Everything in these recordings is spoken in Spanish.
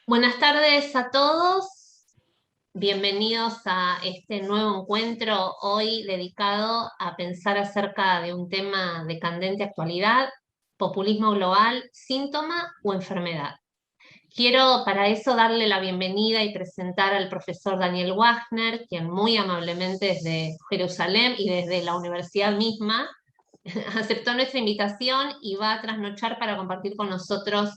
Buenas tardes a todos, bienvenidos a este nuevo encuentro hoy dedicado a pensar acerca de un tema de candente actualidad: populismo global, síntoma o enfermedad. Quiero para eso darle la bienvenida y presentar al profesor Daniel Wagner, quien muy amablemente desde Jerusalén y desde la universidad misma aceptó nuestra invitación y va a trasnochar para compartir con nosotros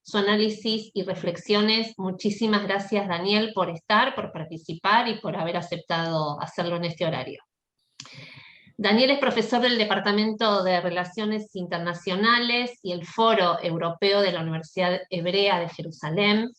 su análisis y reflexiones. Muchísimas gracias, Daniel, por estar, por participar y por haber aceptado hacerlo en este horario. Daniel es profesor del Departamento de Relaciones Internacionales y el Foro Europeo de la Universidad Hebrea de Jerusalén.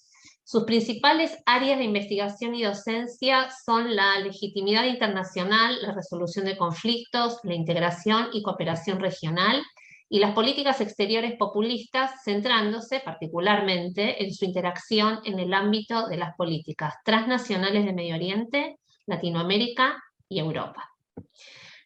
Sus principales áreas de investigación y docencia son la legitimidad internacional, la resolución de conflictos, la integración y cooperación regional, y las políticas exteriores populistas, centrándose particularmente en su interacción en el ámbito de las políticas transnacionales de Medio Oriente, Latinoamérica y Europa.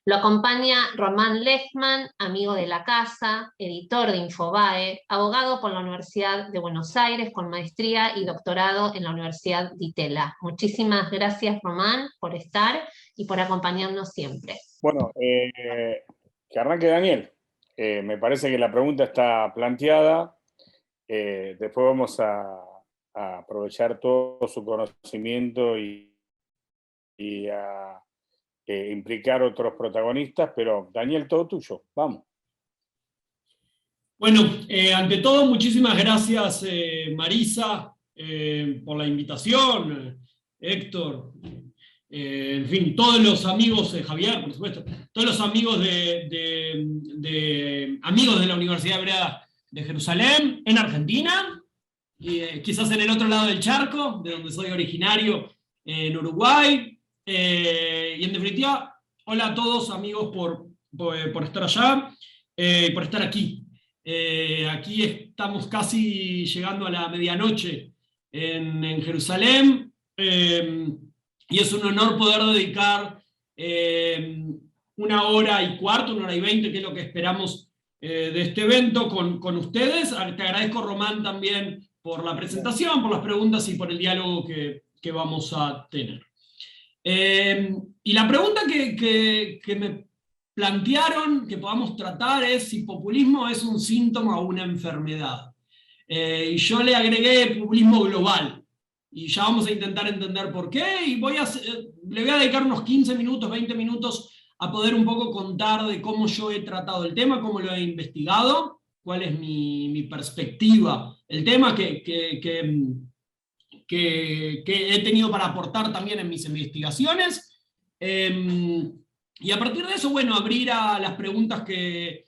Lo acompaña Román Lechmann, amigo de la casa, editor de Infobae, abogado por la Universidad de Buenos Aires con maestría y doctorado en la Universidad de Itela. Muchísimas gracias, Román, por estar y por acompañarnos siempre. Bueno, que arranque Daniel. Me parece que la pregunta está planteada. Después vamos a aprovechar todo su conocimiento y a implicar otros protagonistas, pero Daniel, todo tuyo, vamos. Bueno, ante todo, muchísimas gracias, Marisa, por la invitación, Héctor, en fin, todos los amigos, Javier, por supuesto, todos los amigos amigos de la Universidad Hebrea de Jerusalén, en Argentina, quizás en el otro lado del charco, de donde soy originario, en Uruguay, y en definitiva, hola a todos amigos por estar allá, por estar aquí. Aquí estamos casi llegando a la medianoche en Jerusalén, y es un honor poder dedicar 1 hora y cuarto, 1 hora y 20, que es lo que esperamos de este evento con ustedes. Te agradezco, Román, también por la presentación, por las preguntas y por el diálogo que vamos a tener. Y la pregunta que me plantearon que podamos tratar es si populismo es un síntoma o una enfermedad. Y yo le agregué populismo global. Y ya vamos a intentar entender por qué, y le voy a dedicar unos 15 minutos, 20 minutos a poder un poco contar de cómo yo he tratado el tema, cómo lo he investigado, cuál es mi perspectiva, el tema que he tenido para aportar también en mis investigaciones. Y a partir de eso, bueno, abrir a las preguntas que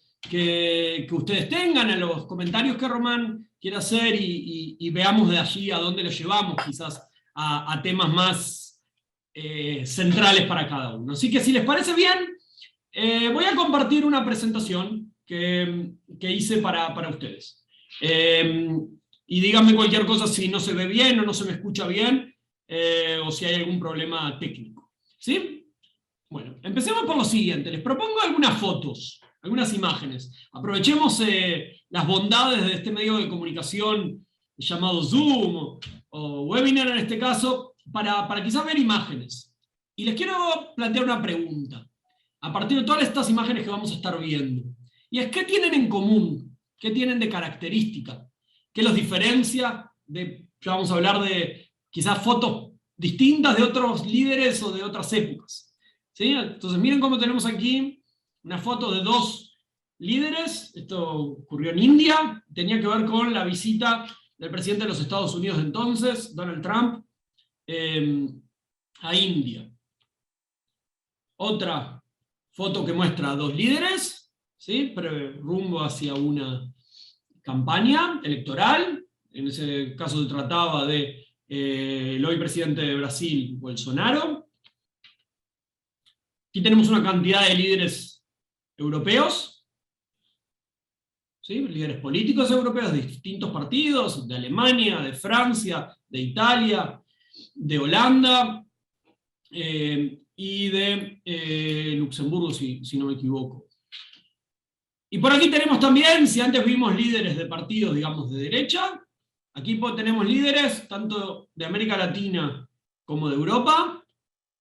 ustedes tengan, a los comentarios que Román quiera hacer, y veamos de allí a dónde lo llevamos, quizás a temas más centrales para cada uno. Así que si les parece bien, voy a compartir una presentación que hice para ustedes. Y díganme cualquier cosa si no se ve bien o no se me escucha bien, o si hay algún problema técnico. ¿Sí? Bueno, empecemos por lo siguiente. Les propongo algunas fotos, algunas imágenes. Aprovechemos las bondades de este medio de comunicación llamado Zoom o webinar en este caso, para quizás ver imágenes. Y les quiero plantear una pregunta, a partir de todas estas imágenes que vamos a estar viendo. Y es, ¿qué tienen en común? ¿Qué tienen de característica? ¿Qué los diferencia de, ya vamos a hablar de quizás fotos distintas de otros líderes o de otras épocas? ¿Sí? Entonces miren cómo tenemos aquí una foto de 2 líderes. Esto ocurrió en India, tenía que ver con la visita del presidente de los Estados Unidos de entonces, Donald Trump, a India. Otra foto que muestra a 2 líderes, ¿sí? Rumbo hacia una campaña electoral. En ese caso se trataba de el hoy presidente de Brasil, Bolsonaro. Aquí tenemos una cantidad de líderes europeos, ¿sí? Líderes políticos europeos de distintos partidos, de Alemania, de Francia, de Italia, de Holanda, y de Luxemburgo, si no me equivoco. Y por aquí tenemos también, si antes vimos líderes de partidos, digamos, de derecha, Aquí tenemos líderes tanto de América Latina como de Europa.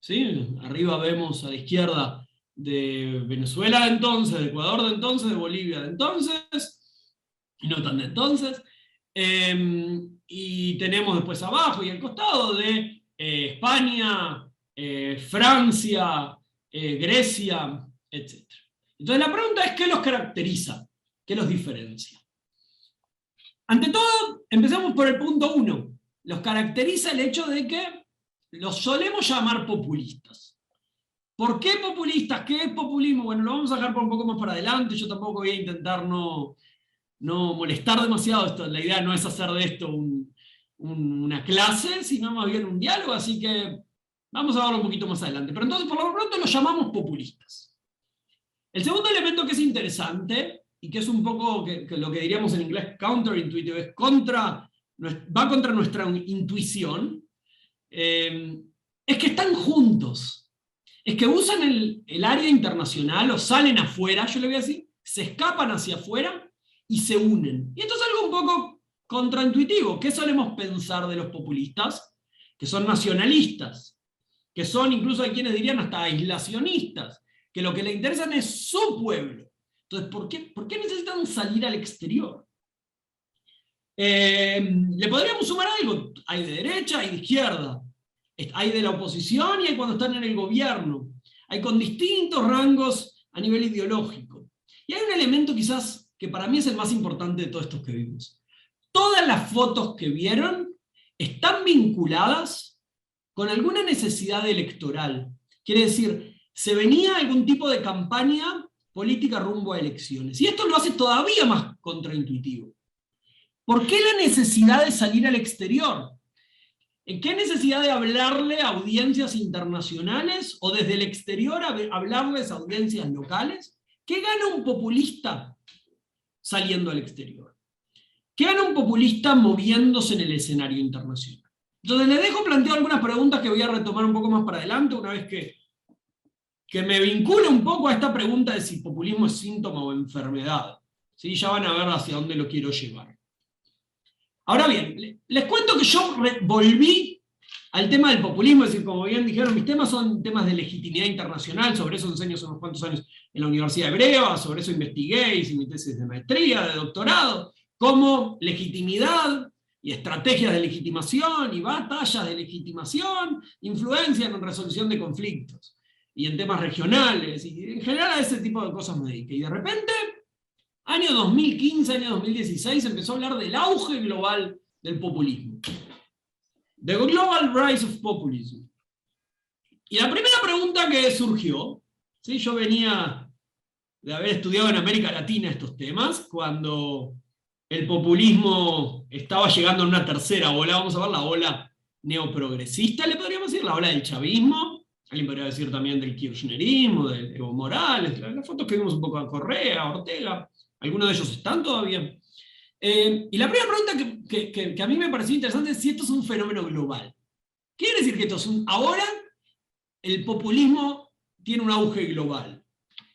¿Sí? Arriba vemos a la izquierda de Venezuela de entonces, de Ecuador de entonces, de Bolivia de entonces, y no tan de entonces. Y tenemos después abajo y al costado de España, Francia, Grecia, etc. Entonces la pregunta es, ¿qué los caracteriza? ¿Qué los diferencia? Ante todo, empezamos por el punto 1. Los caracteriza el hecho de que los solemos llamar populistas. ¿Por qué populistas? ¿Qué es populismo? Bueno, lo vamos a dejar por un poco más para adelante. Yo tampoco voy a intentar no molestar demasiado. La idea no es hacer de esto una clase, sino más bien un diálogo, así que vamos a verlo un poquito más adelante. Pero entonces, por lo pronto, los llamamos populistas. El segundo elemento que es interesante, y que es un poco que lo que diríamos en inglés counterintuitive, es va contra nuestra intuición, es que están juntos. Es que usan el área internacional, o salen afuera, yo le voy a decir, se escapan hacia afuera y se unen. Y esto es algo un poco contraintuitivo. ¿Qué solemos pensar de los populistas? Que son nacionalistas, que son, incluso hay quienes dirían hasta aislacionistas, que lo que le interesan es su pueblo. Entonces, ¿por qué necesitan salir al exterior? Le podríamos sumar algo. Hay de derecha, hay de izquierda. Hay de la oposición y hay cuando están en el gobierno. Hay con distintos rangos a nivel ideológico. Y hay un elemento quizás que para mí es el más importante de todos estos que vimos. Todas las fotos que vieron están vinculadas con alguna necesidad electoral. Quiere decir, se venía algún tipo de campaña política rumbo a elecciones. Y esto lo hace todavía más contraintuitivo. ¿Por qué la necesidad de salir al exterior? ¿En qué necesidad de hablarle a audiencias internacionales o desde el exterior hablarles a audiencias locales? ¿Qué gana un populista saliendo al exterior? ¿Qué gana un populista moviéndose en el escenario internacional? Entonces les dejo plantear algunas preguntas que voy a retomar un poco más para adelante, una vez que me vincule un poco a esta pregunta de si populismo es síntoma o enfermedad. ¿Sí? Ya van a ver hacia dónde lo quiero llevar. Ahora bien, les cuento que yo volví al tema del populismo, es decir, como bien dijeron, mis temas son temas de legitimidad internacional, sobre eso enseño hace unos cuantos años en la Universidad Hebrea, sobre eso investigué, hice mi tesis de maestría, de doctorado, como legitimidad y estrategias de legitimación y batallas de legitimación influencian en resolución de conflictos y en temas regionales, y en general a ese tipo de cosas me dediqué. Y de repente, año 2015, año 2016, empezó a hablar del auge global del populismo. The Global Rise of Populism. Y la primera pregunta que surgió, ¿sí? Yo venía de haber estudiado en América Latina estos temas, cuando el populismo estaba llegando en una tercera ola, vamos a ver la ola neoprogresista, le podríamos decir, la ola del chavismo, alguien podría decir también del kirchnerismo, de Evo Morales, las fotos que vimos un poco a Correa, a Ortega, algunos de ellos están todavía. Y la primera pregunta que a mí me pareció interesante es si esto es un fenómeno global. ¿Qué quiere decir que esto es ahora el populismo tiene un auge global,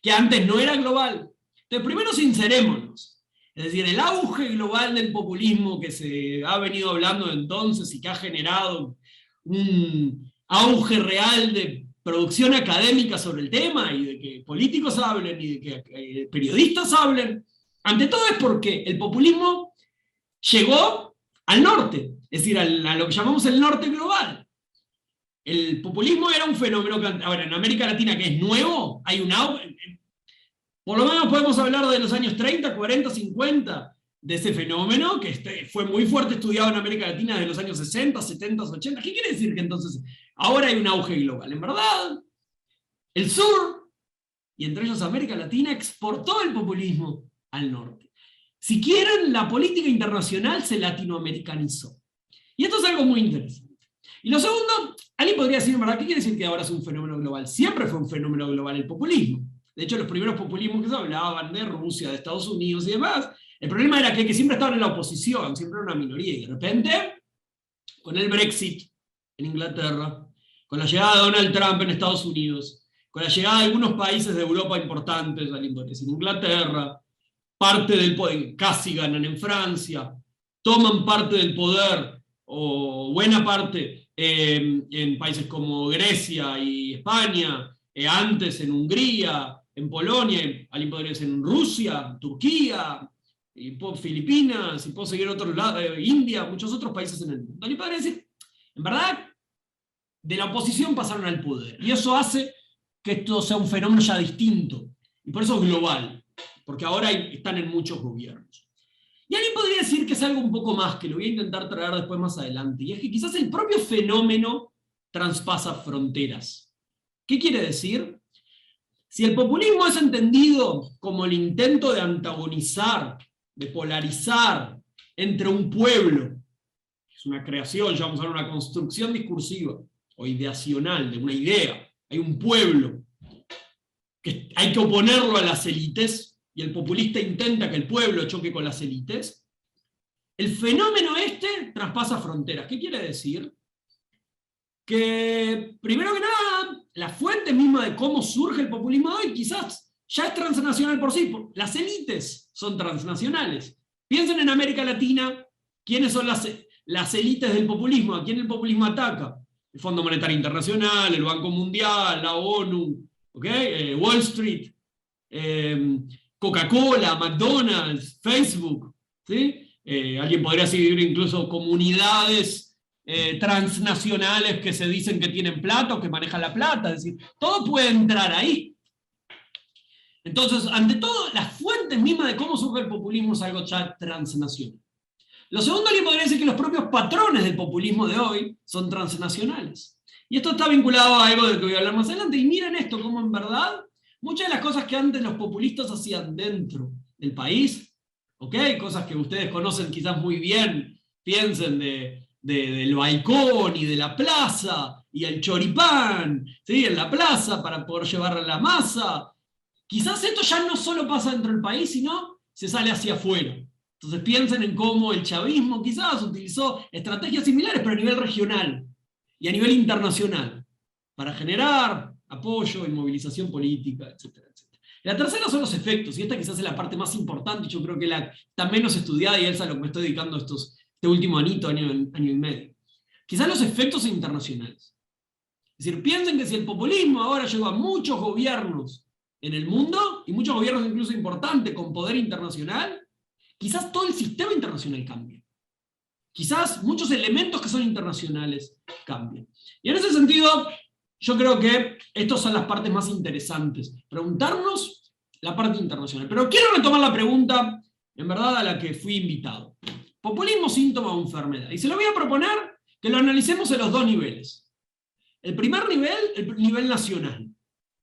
que antes no era global? Entonces, primero sincerémonos. Es decir, el auge global del populismo que se ha venido hablando entonces y que ha generado un auge real de producción académica sobre el tema y de que políticos hablen y de que periodistas hablen, ante todo es porque el populismo llegó al norte, es decir, a lo que llamamos el norte global. El populismo era un fenómeno que, ahora en América Latina, que es nuevo, hay un auge, por lo menos podemos hablar de los años 30, 40, 50, de ese fenómeno, que fue muy fuerte estudiado en América Latina desde los años 60, 70, 80. ¿Qué quiere decir que entonces ahora hay un auge global? En verdad, el sur, y entre ellos América Latina, exportó el populismo al norte. Si quieren, la política internacional se latinoamericanizó. Y esto es algo muy interesante. Y lo segundo, alguien podría decir, ¿verdad? ¿Qué quiere decir que ahora es un fenómeno global? Siempre fue un fenómeno global el populismo. De hecho, los primeros populismos que se hablaban de Rusia, de Estados Unidos y demás, el problema era que siempre estaban en la oposición, siempre era una minoría. Y de repente, con el Brexit en Inglaterra, con la llegada de Donald Trump en Estados Unidos, con la llegada de algunos países de Europa importantes, en Inglaterra, parte del poder, casi ganan en Francia, toman parte del poder, o buena parte, en países como Grecia y España, antes en Hungría, en Polonia, alguien podría decir en Rusia, Turquía, y Filipinas, y puedo seguir otros lados, India, muchos otros países en el mundo. Alguien podría decir, en verdad, de la oposición pasaron al poder, y eso hace que esto sea un fenómeno ya distinto, y por eso es global, porque ahora están en muchos gobiernos. Y alguien podría decir que es algo un poco más, que lo voy a intentar traer después más adelante, y es que quizás el propio fenómeno traspasa fronteras. ¿Qué quiere decir? Si el populismo es entendido como el intento de antagonizar, de polarizar entre un pueblo, es una creación, ya vamos a ver, una construcción discursiva o ideacional de una idea, hay un pueblo que hay que oponerlo a las élites, y el populista intenta que el pueblo choque con las élites, el fenómeno traspasa fronteras. ¿Qué quiere decir? Que, primero que nada, la fuente misma de cómo surge el populismo hoy quizás ya es transnacional por sí. Las élites son transnacionales. Piensen en América Latina, ¿quiénes son las élites del populismo? ¿A quién el populismo ataca? El Fondo Monetario Internacional, el Banco Mundial, la ONU, ¿okay? Wall Street, Coca-Cola, McDonald's, Facebook, ¿sí? Alguien podría seguir incluso comunidades transnacionales que se dicen que tienen plata o que manejan la plata, es decir, todo puede entrar ahí. Entonces, ante todo, las fuentes mismas de cómo surge el populismo es algo ya transnacional. Lo segundo, alguien podría decir que los propios patrones del populismo de hoy son transnacionales. Y esto está vinculado a algo del que voy a hablar más adelante. Y miren esto, cómo en verdad, muchas de las cosas que antes los populistas hacían dentro del país, ¿okay? Cosas que ustedes conocen quizás muy bien, piensen del balcón y de la plaza, y el choripán, ¿sí? En la plaza para poder llevar la masa. Quizás esto ya no solo pasa dentro del país, sino se sale hacia afuera. Entonces piensen en cómo el chavismo quizás utilizó estrategias similares, pero a nivel regional y a nivel internacional, para generar apoyo y movilización política, etcétera, etcétera. La tercera son los efectos, y esta quizás es la parte más importante, y yo creo que la está menos estudiada, y es a lo que me estoy dedicando este último año y medio. Quizás los efectos internacionales. Es decir, piensen que si el populismo ahora lleva a muchos gobiernos en el mundo, y muchos gobiernos incluso importantes con poder internacional, quizás todo el sistema internacional cambie. Quizás muchos elementos que son internacionales cambien. Y en ese sentido, yo creo que estas son las partes más interesantes. Preguntarnos la parte internacional. Pero quiero retomar la pregunta, en verdad, a la que fui invitado. Populismo, síntoma o enfermedad. Y se lo voy a proponer que lo analicemos en los dos niveles. El primer nivel, el nivel nacional.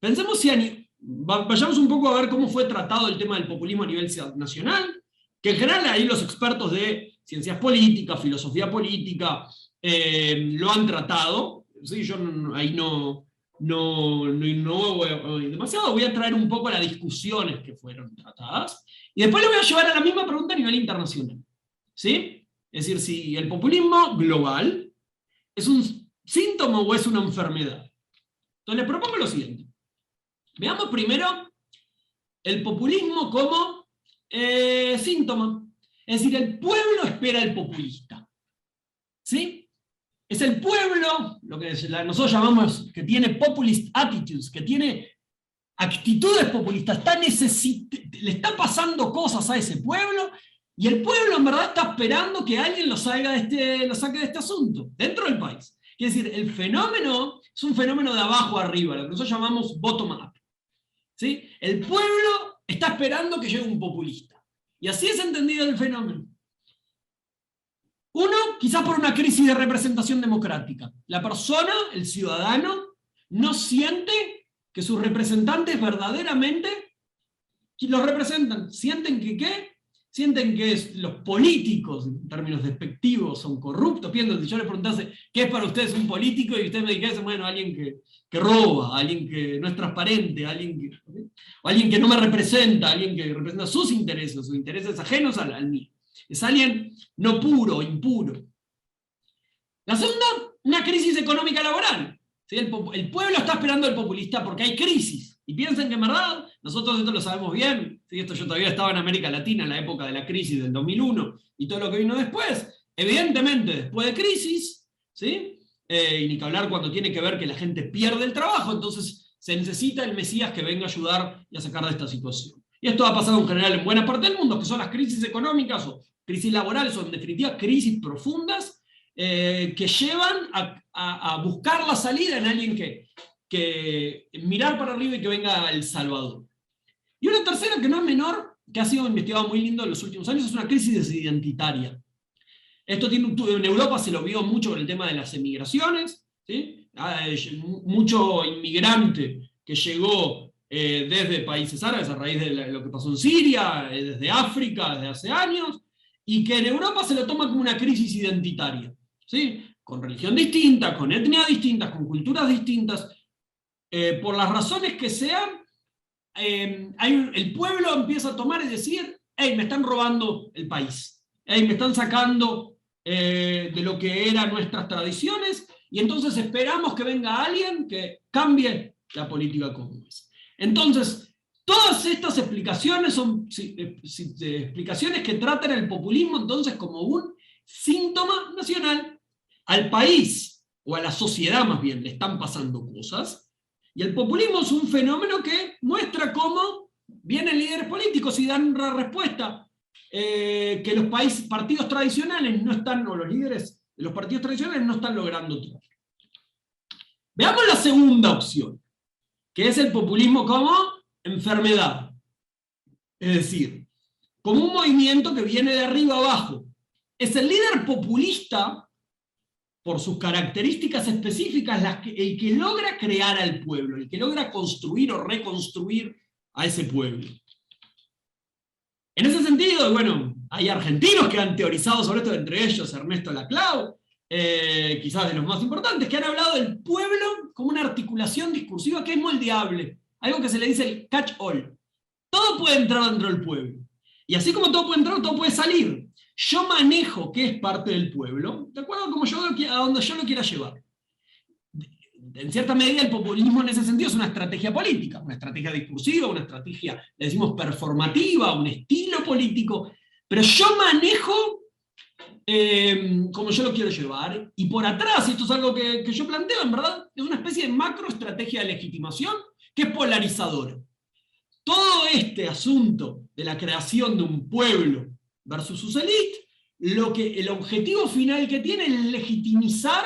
Pensemos vayamos un poco a ver cómo fue tratado el tema del populismo a nivel nacional, que en general ahí los expertos de ciencias políticas, filosofía política, lo han tratado. ¿Sí? Yo ahí no voy demasiado, voy a traer un poco las discusiones que fueron tratadas, y después le voy a llevar a la misma pregunta a nivel internacional. ¿Sí? Es decir, si el populismo global es un síntoma o es una enfermedad. Entonces les propongo lo siguiente. Veamos primero el populismo como síntoma. Es decir, el pueblo espera al populista. ¿Sí? Es el pueblo, lo que nosotros llamamos, que tiene populist attitudes, que tiene actitudes populistas, le está pasando cosas a ese pueblo, y el pueblo en verdad está esperando que alguien lo saque de este asunto, dentro del país. Es decir, el fenómeno es un fenómeno de abajo arriba, lo que nosotros llamamos bottom-up. ¿Sí? El pueblo está esperando que llegue un populista. Y así es entendido el fenómeno. Uno, quizás por una crisis de representación democrática. La persona, el ciudadano, no siente que sus representantes verdaderamente los representan. Sienten que ¿qué? Sienten que los políticos, en términos despectivos, son corruptos. Pienso, si yo les preguntase qué es para ustedes un político, y ustedes me dijesen, bueno, alguien que roba, alguien que no es transparente, alguien que no me representa, alguien que representa sus intereses ajenos al mío. Es alguien no puro, impuro. La segunda, una crisis económica laboral. ¿Sí? El pueblo está esperando al populista porque hay crisis. Y piensen que en verdad, nosotros esto lo sabemos bien, ¿sí? ¿sí? Esto yo todavía estaba en América Latina en la época de la crisis del 2001 y todo lo que vino después. Evidentemente, después de crisis, ¿sí? Y ni que hablar cuando tiene que ver que la gente pierde el trabajo, entonces se necesita el Mesías que venga a ayudar y a sacar de esta situación. Y esto ha pasado en general en buena parte del mundo, que son las crisis económicas o crisis laborales, o en definitiva crisis profundas, que llevan a buscar la salida en alguien que mirar para arriba y que venga el Salvador. Y una tercera que no es menor, que ha sido investigado muy lindo en los últimos años, es una crisis identitaria. Esto en Europa se lo vio mucho con el tema de las emigraciones, ¿sí? Mucho inmigrante que llegó desde países árabes a raíz de lo que pasó en Siria, desde África, desde hace años, y que en Europa se lo toma como una crisis identitaria, ¿sí? Con religión distinta, con etnias distintas, con culturas distintas, por las razones que sean, el pueblo empieza a tomar y decir, hey, me están robando el país, hey, me están sacando de lo que eran nuestras tradiciones, y entonces esperamos que venga alguien que cambie la política como es. Entonces, todas estas explicaciones son explicaciones que tratan el populismo entonces como un síntoma nacional. Al país, o a la sociedad más bien, le están pasando cosas, y el populismo es un fenómeno que muestra cómo vienen líderes políticos y dan una respuesta que los partidos tradicionales no están, o los líderes de los partidos tradicionales no están logrando traer. Veamos la segunda opción, que es el populismo como enfermedad. Es decir, como un movimiento que viene de arriba abajo. Es el líder populista, por sus características específicas, el que logra crear al pueblo, el que logra construir o reconstruir a ese pueblo. En ese sentido, bueno, hay argentinos que han teorizado sobre esto, entre ellos Ernesto Laclau, quizás de los más importantes, que han hablado del pueblo como una articulación discursiva que es moldeable, algo que se le dice el catch-all. Todo puede entrar dentro del pueblo. Y así como todo puede entrar, todo puede salir. Yo manejo qué es parte del pueblo, de acuerdo a donde yo lo quiera llevar. En cierta medida el populismo en ese sentido es una estrategia política, una estrategia discursiva, una estrategia, le decimos performativa, un estilo político, pero yo manejo como yo lo quiero llevar, y por atrás, y esto es algo que yo planteo, en verdad, es una especie de macroestrategia de legitimación que es polarizadora. Todo este asunto de la creación de un pueblo versus sus élites, el objetivo final que tiene es legitimizar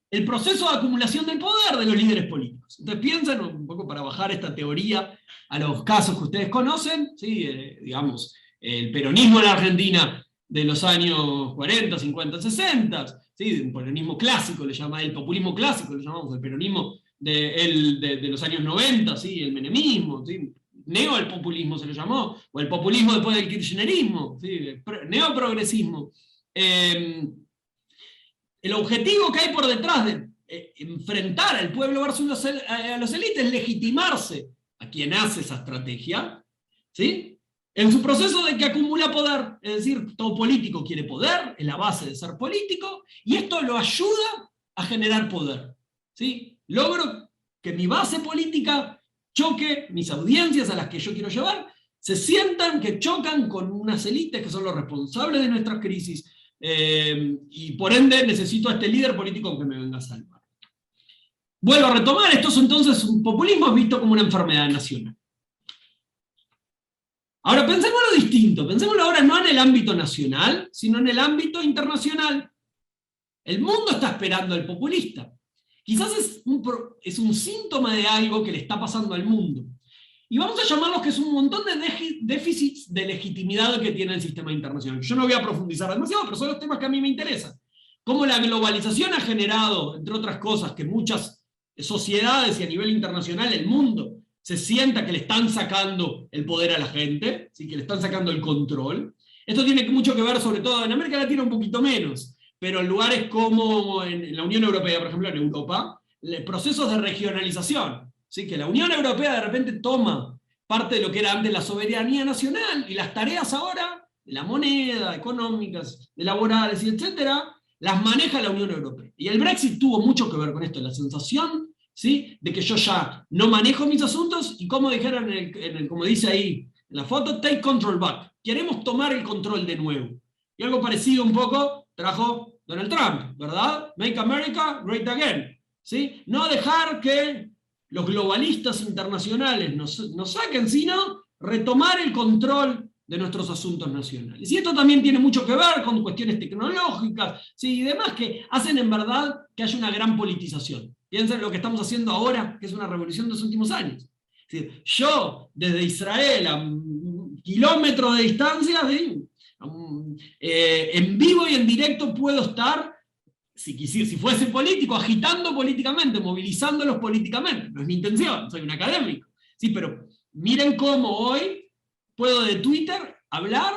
el proceso de acumulación del poder de los líderes políticos. Entonces piensen, un poco para bajar esta teoría a los casos que ustedes conocen, ¿sí? Digamos, el peronismo en la Argentina de los años 40, 50, 60, ¿sí? Un peronismo clásico, le llama el populismo clásico, le llamamos el peronismo de los años 90, ¿sí? El menemismo, ¿sí? Neopopulismo se lo llamó, o el populismo después del kirchnerismo, ¿sí? Neoprogresismo. El objetivo que hay por detrás de enfrentar al pueblo versus a los élites es legitimarse a quien hace esa estrategia, ¿sí? En su proceso de que acumula poder, es decir, todo político quiere poder, es la base de ser político, y esto lo ayuda a generar poder, ¿sí? Logro que mi base política choque, mis audiencias a las que yo quiero llevar, se sientan que chocan con unas élites que son los responsables de nuestras crisis, y por ende necesito a este líder político que me venga a salvar. Vuelvo a retomar, esto es entonces un populismo visto como una enfermedad nacional. Ahora pensémoslo distinto, pensémoslo ahora no en el ámbito nacional, sino en el ámbito internacional. El mundo está esperando al populista. Quizás es un síntoma de algo que le está pasando al mundo. Y vamos a llamarlos que es un montón de déficits de legitimidad que tiene el sistema internacional. Yo no voy a profundizar demasiado, pero son los temas que a mí me interesan. Cómo la globalización ha generado, entre otras cosas, que muchas sociedades y a nivel internacional el mundo se sienta que le están sacando el poder a la gente, ¿sí? Que le están sacando el control. Esto tiene mucho que ver, sobre todo en América Latina un poquito menos, pero en lugares como en la Unión Europea, por ejemplo, en Europa, procesos de regionalización. ¿Sí? Que la Unión Europea de repente toma parte de lo que era antes la soberanía nacional, y las tareas ahora, de la moneda, económicas, de laborales y etcétera, las maneja la Unión Europea. Y el Brexit tuvo mucho que ver con esto, la sensación, ¿sí? De que yo ya no manejo mis asuntos, y como dijeron, como dice ahí en la foto, take control back. Queremos tomar el control de nuevo. Y algo parecido un poco trajo Donald Trump, ¿verdad? Make America Great Again. ¿Sí? No dejar que los globalistas internacionales nos saquen, sino retomar el control de nuestros asuntos nacionales. Y esto también tiene mucho que ver con cuestiones tecnológicas, ¿sí? Y demás que hacen en verdad que haya una gran politización. Piensen en lo que estamos haciendo ahora, que es una revolución de los últimos años. Es decir, yo, desde Israel, a kilómetros de distancia, en vivo y en directo puedo estar, si fuese político, agitando políticamente, movilizándolos políticamente. No es mi intención, soy un académico. Sí, pero miren cómo hoy puedo de Twitter hablar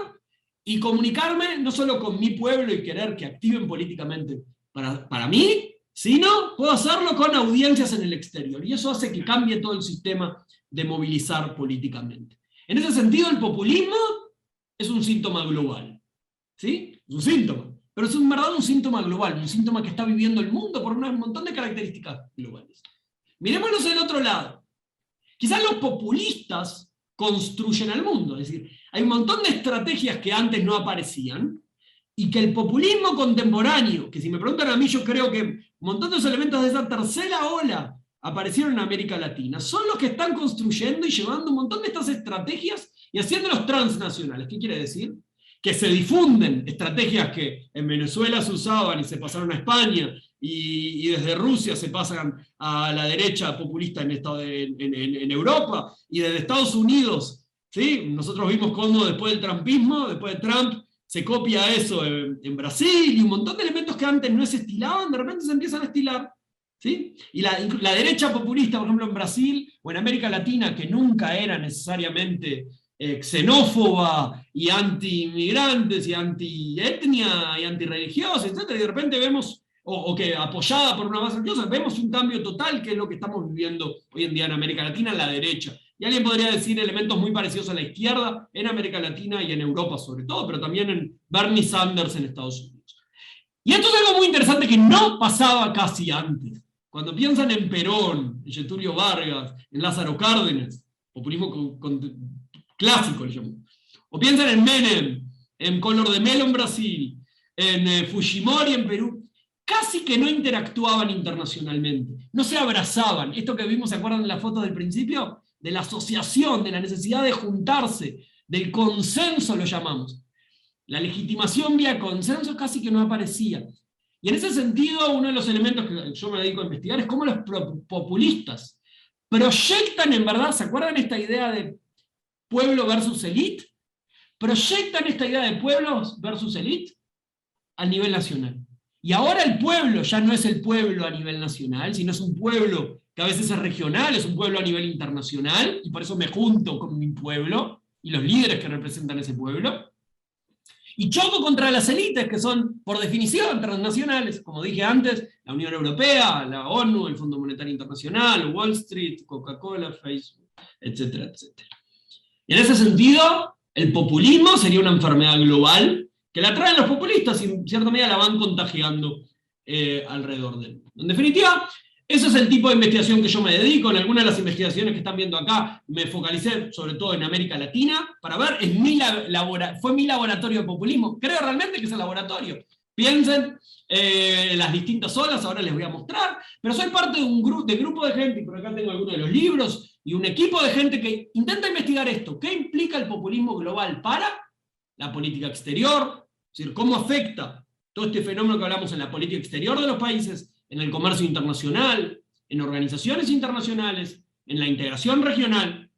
y comunicarme no solo con mi pueblo y querer que activen políticamente para mí, sino puedo hacerlo con audiencias en el exterior. Y eso hace que cambie todo el sistema de movilizar políticamente. En ese sentido, el populismo es un síntoma global. ¿Sí? Es un síntoma. Pero es en verdad un síntoma global, un síntoma que está viviendo el mundo por un montón de características globales. Miremoslos del otro lado. Quizás los populistas construyen al mundo, es decir, hay un montón de estrategias que antes no aparecían, y que el populismo contemporáneo, que si me preguntan a mí, yo creo que un montón de los elementos de esa tercera ola aparecieron en América Latina, son los que están construyendo y llevando un montón de estas estrategias y haciéndolos transnacionales. ¿Qué quiere decir? Que se difunden estrategias que en Venezuela se usaban y se pasaron a España, y desde Rusia se pasan a la derecha populista en Europa, y desde Estados Unidos, ¿sí? Nosotros vimos cómo después del trumpismo, después de Trump, se copia eso en Brasil, y un montón de elementos que antes no se estilaban, de repente se empiezan a estilar. ¿Sí? Y la derecha populista, por ejemplo, en Brasil o en América Latina, que nunca era necesariamente xenófoba y anti-inmigrantes y anti-etnia y anti-religiosa, etc. Y de repente vemos, o que apoyada por una base religiosa, vemos un cambio total, que es lo que estamos viviendo hoy en día en América Latina, en la derecha. Y alguien podría decir elementos muy parecidos a la izquierda en América Latina y en Europa sobre todo, pero también en Bernie Sanders en Estados Unidos. Y esto es algo muy interesante que no pasaba casi antes. Cuando piensan en Perón, en Getúlio Vargas, en Lázaro Cárdenas, populismo clásico le llamo. O piensan en Menem, en Collor de Mello en Brasil, en Fujimori en Perú, casi que no interactuaban internacionalmente, no se abrazaban. Esto que vimos, ¿se acuerdan de la foto del principio? De la asociación, de la necesidad de juntarse, del consenso lo llamamos. La legitimación vía consenso casi que no aparecía. Y en ese sentido, uno de los elementos que yo me dedico a investigar es cómo los populistas proyectan en verdad, ¿se acuerdan esta idea de pueblo versus élite? Proyectan esta idea de pueblos versus élite al nivel nacional. Y ahora el pueblo ya no es el pueblo a nivel nacional, sino es un pueblo que a veces es regional, es un pueblo a nivel internacional, y por eso me junto con mi pueblo y los líderes que representan ese pueblo. Y choco contra las élites, que son, por definición, transnacionales, como dije antes, la Unión Europea, la ONU, el Fondo Monetario Internacional, Wall Street, Coca-Cola, Facebook, etcétera, etcétera. Y en ese sentido, el populismo sería una enfermedad global que la traen los populistas y en cierta medida la van contagiando alrededor del mundo. En definitiva, ese es el tipo de investigación que yo me dedico. En algunas de las investigaciones que están viendo acá me focalicé sobre todo en América Latina para ver, fue mi laboratorio de populismo. Creo realmente que es el laboratorio. Piensen las distintas olas, ahora les voy a mostrar, pero soy parte de un grupo de gente, y por acá tengo algunos de los libros, y un equipo de gente que intenta investigar esto. ¿Qué implica el populismo global para la política exterior? Es decir, ¿cómo afecta todo este fenómeno que hablamos en la política exterior de los países, en el comercio internacional, en organizaciones internacionales, en la integración regional,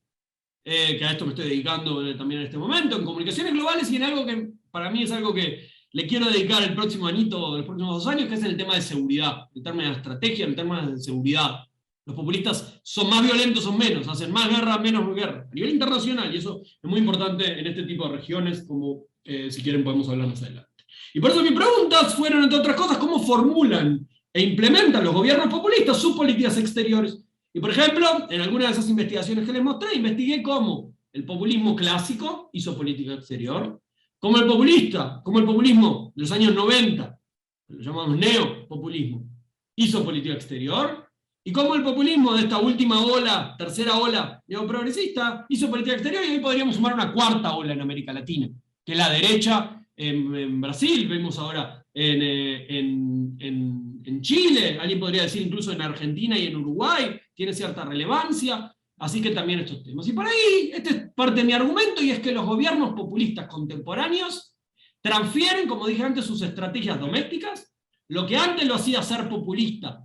que a esto me estoy dedicando también en este momento, en comunicaciones globales y en algo que para mí es algo que le quiero dedicar el próximo añito, los próximos 2 años, que es el tema de seguridad, el tema de estrategia, el tema de seguridad. Los populistas son más violentos o menos, hacen más guerra, menos guerra, a nivel internacional, y eso es muy importante en este tipo de regiones, como si quieren podemos hablar más adelante. Y por eso mis preguntas fueron, entre otras cosas, cómo formulan e implementan los gobiernos populistas sus políticas exteriores. Y por ejemplo, en algunas de esas investigaciones que les mostré, investigué cómo el populismo clásico hizo política exterior, cómo el populismo de los años 90, lo llamamos neopopulismo, hizo política exterior, y cómo el populismo de esta última ola, tercera ola neoprogresista, hizo política exterior, y hoy podríamos sumar una cuarta ola en América Latina, que es la derecha en Brasil, vemos ahora en Chile, alguien podría decir incluso en Argentina y en Uruguay, tiene cierta relevancia, así que también estos temas. Y por ahí, esta es parte de mi argumento, y es que los gobiernos populistas contemporáneos transfieren, como dije antes, sus estrategias domésticas. Lo que antes lo hacía ser populista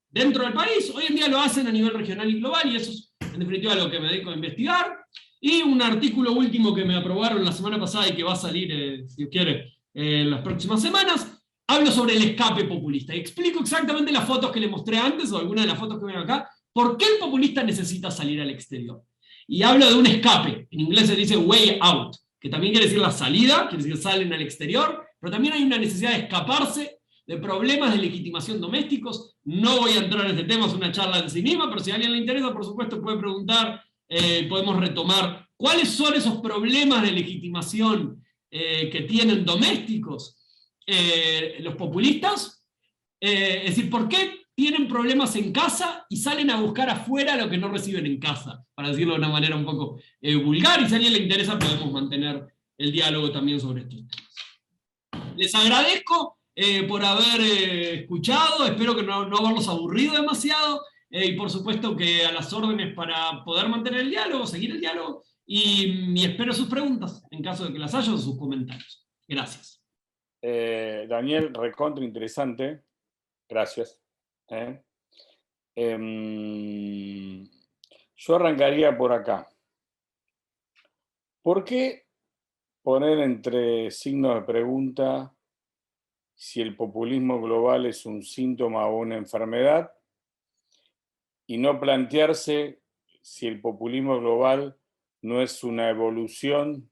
dentro del país, hoy en día lo hacen a nivel regional y global, y eso es en definitiva lo que me dedico a investigar. Y un artículo último que me aprobaron la semana pasada y que va a salir, si Dios quiere, en las próximas semanas, hablo sobre el escape populista. Y explico exactamente las fotos que le mostré antes, o algunas de las fotos que ven acá, por qué el populista necesita salir al exterior. Y hablo de un escape, en inglés se dice way out, que también quiere decir la salida, quiere decir salen al exterior, pero también hay una necesidad de escaparse de problemas de legitimación domésticos. No voy a entrar en este tema, es una charla en sí misma, pero si a alguien le interesa, por supuesto, puede preguntar, podemos retomar cuáles son esos problemas de legitimación que tienen domésticos los populistas, es decir, ¿por qué tienen problemas en casa y salen a buscar afuera lo que no reciben en casa? Para decirlo de una manera un poco vulgar, y si a alguien le interesa podemos mantener el diálogo también sobre estos temas. Les agradezco por haber escuchado, espero que no haberlos aburrido demasiado, y por supuesto que a las órdenes para poder mantener el diálogo, seguir el diálogo, y espero sus preguntas, en caso de que las haya, o sus comentarios. Gracias. Daniel, recontra interesante. Gracias. Yo arrancaría por acá. ¿Por qué poner entre signos de pregunta si el populismo global es un síntoma o una enfermedad, y no plantearse si el populismo global no es una evolución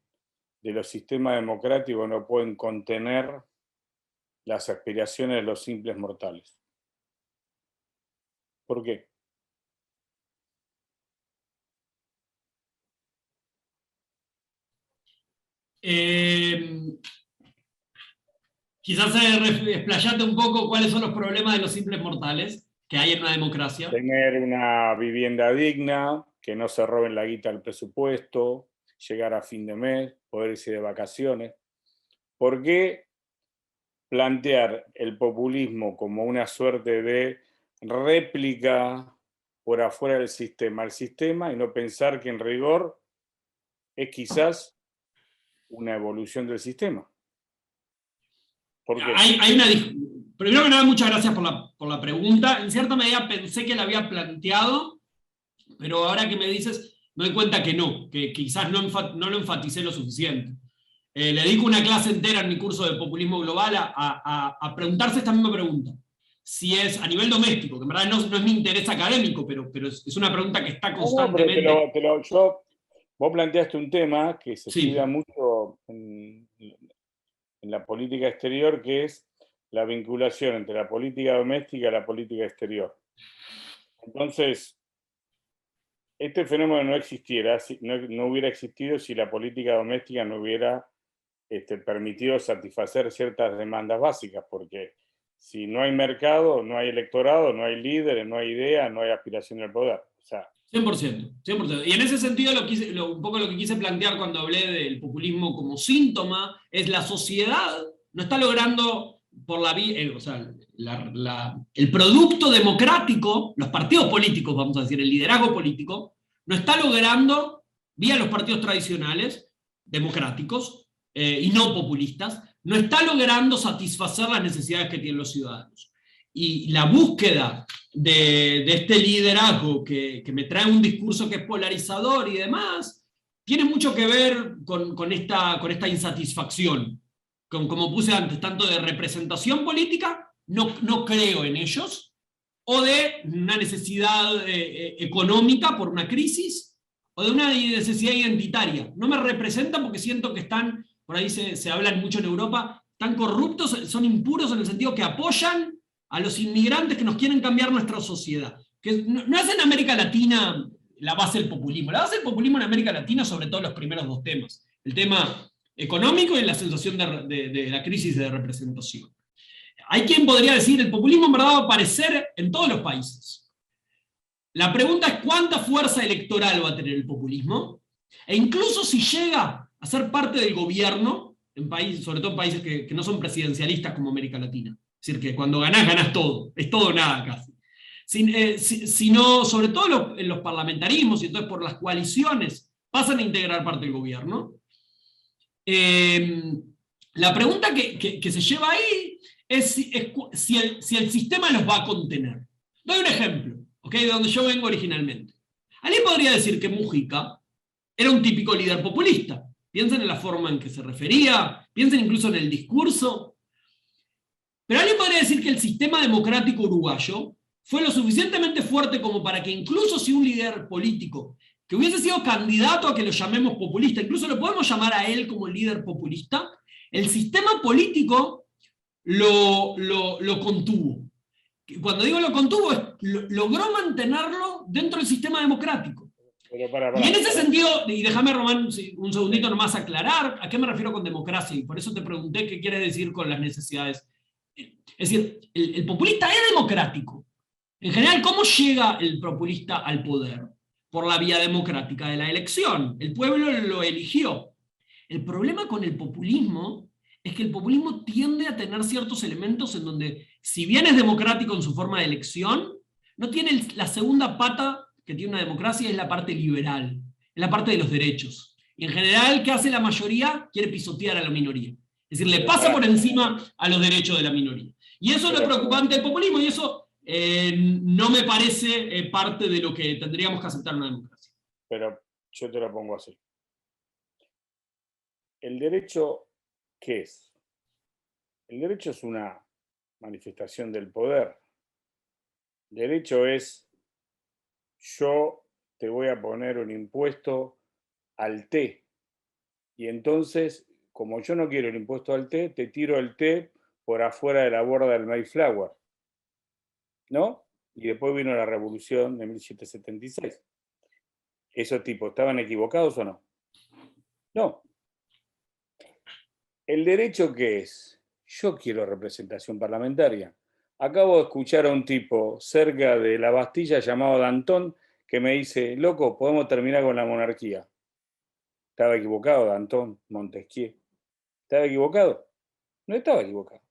de los sistemas democráticos que no pueden contener las aspiraciones de los simples mortales? ¿Por qué? Quizás explayate un poco cuáles son los problemas de los simples mortales que hay en una democracia. Tener una vivienda digna, que no se roben la guita del presupuesto, llegar a fin de mes, poder irse de vacaciones. ¿Por qué plantear el populismo como una suerte de réplica por afuera del sistema al sistema, y no pensar que en rigor es quizás una evolución del sistema? ¿Por qué? Primero que nada, muchas gracias por la pregunta. En cierta medida pensé que la había planteado, pero ahora que me dices, me doy cuenta que no, que quizás no lo enfaticé lo suficiente. Le dedico una clase entera en mi curso de populismo global a preguntarse esta misma pregunta. Si es a nivel doméstico, que en verdad no es mi interés académico, pero es una pregunta que está constantemente. Vos planteaste un tema que se Sí. estudia mucho en la política exterior, que es la vinculación entre la política doméstica y la política exterior. Entonces, este fenómeno no existiera, no hubiera existido si la política doméstica no hubiera permitido satisfacer ciertas demandas básicas, porque si no hay mercado, no hay electorado, no hay líderes, no hay ideas, no hay aspiración al poder. O sea, 100%. Y en ese sentido, un poco lo que quise plantear cuando hablé del populismo como síntoma, es la sociedad no está logrando, por la vía, el producto democrático, los partidos políticos, vamos a decir, el liderazgo político, no está logrando, vía los partidos tradicionales, democráticos y no populistas, no está logrando satisfacer las necesidades que tienen los ciudadanos. Y la búsqueda de este liderazgo que me trae un discurso que es polarizador y demás, tiene mucho que ver con esta insatisfacción. Como puse antes, tanto de representación política, no creo en ellos, o de una necesidad económica por una crisis, o de una necesidad identitaria. No me representan porque siento que están, por ahí se hablan mucho en Europa, tan corruptos, son impuros en el sentido que apoyan a los inmigrantes que nos quieren cambiar nuestra sociedad. Que no es en América Latina la base del populismo. La base del populismo en América Latina, sobre todo los primeros dos temas. El tema económico y la sensación de la crisis de representación. Hay quien podría decir, el populismo en verdad va a aparecer en todos los países. la pregunta es cuánta fuerza electoral va a tener el populismo, e incluso si llega a ser parte del gobierno, en países, sobre todo en países que no son presidencialistas como América Latina. Es decir, que cuando ganás, ganás todo, es todo o nada casi. Sino, sobre todo en los parlamentarismos, y entonces por las coaliciones pasan a integrar parte del gobierno. La pregunta que se lleva ahí es si el sistema los va a contener. Doy un ejemplo, ¿okay? De donde yo vengo originalmente. Alguien podría decir que Mujica era un típico líder populista. Piensen en la forma en que se refería, piensen incluso en el discurso. Pero alguien podría decir que el sistema democrático uruguayo fue lo suficientemente fuerte como para que incluso si un líder político que hubiese sido candidato a que lo llamemos populista, incluso lo podemos llamar a él como líder populista, el sistema político lo contuvo. Cuando digo lo contuvo, logró mantenerlo dentro del sistema democrático. Pero y en ese sentido, y déjame, Román, un segundito nomás aclarar a qué me refiero con democracia, y por eso te pregunté qué quieres decir con las necesidades. Es decir, el populista es democrático. En general, ¿cómo llega el populista al poder? Por la vía democrática de la elección. El pueblo lo eligió. El problema con el populismo es que el populismo tiende a tener ciertos elementos en donde, si bien es democrático en su forma de elección, no tiene la segunda pata que tiene una democracia, es la parte liberal, es la parte de los derechos. Y en general, ¿qué hace la mayoría? Quiere pisotear a la minoría. Es decir, le pasa por encima a los derechos de la minoría. Y eso es lo preocupante del populismo, y eso no me parece parte de lo que tendríamos que aceptar en una democracia. Pero yo te lo pongo así. ¿El derecho qué es? El derecho es una manifestación del poder. El derecho es: yo te voy a poner un impuesto al té, y entonces, como yo no quiero el impuesto al té, te tiro el té por afuera de la borda del Mayflower, ¿no? Y después vino la revolución de 1776. ¿Esos tipos estaban equivocados o no? No. ¿El derecho qué es? Yo quiero representación parlamentaria. Acabo de escuchar a un tipo cerca de la Bastilla llamado Danton que me dice: loco, podemos terminar con la monarquía. ¿Estaba equivocado Danton, Montesquieu? ¿Estaba equivocado? No estaba equivocado.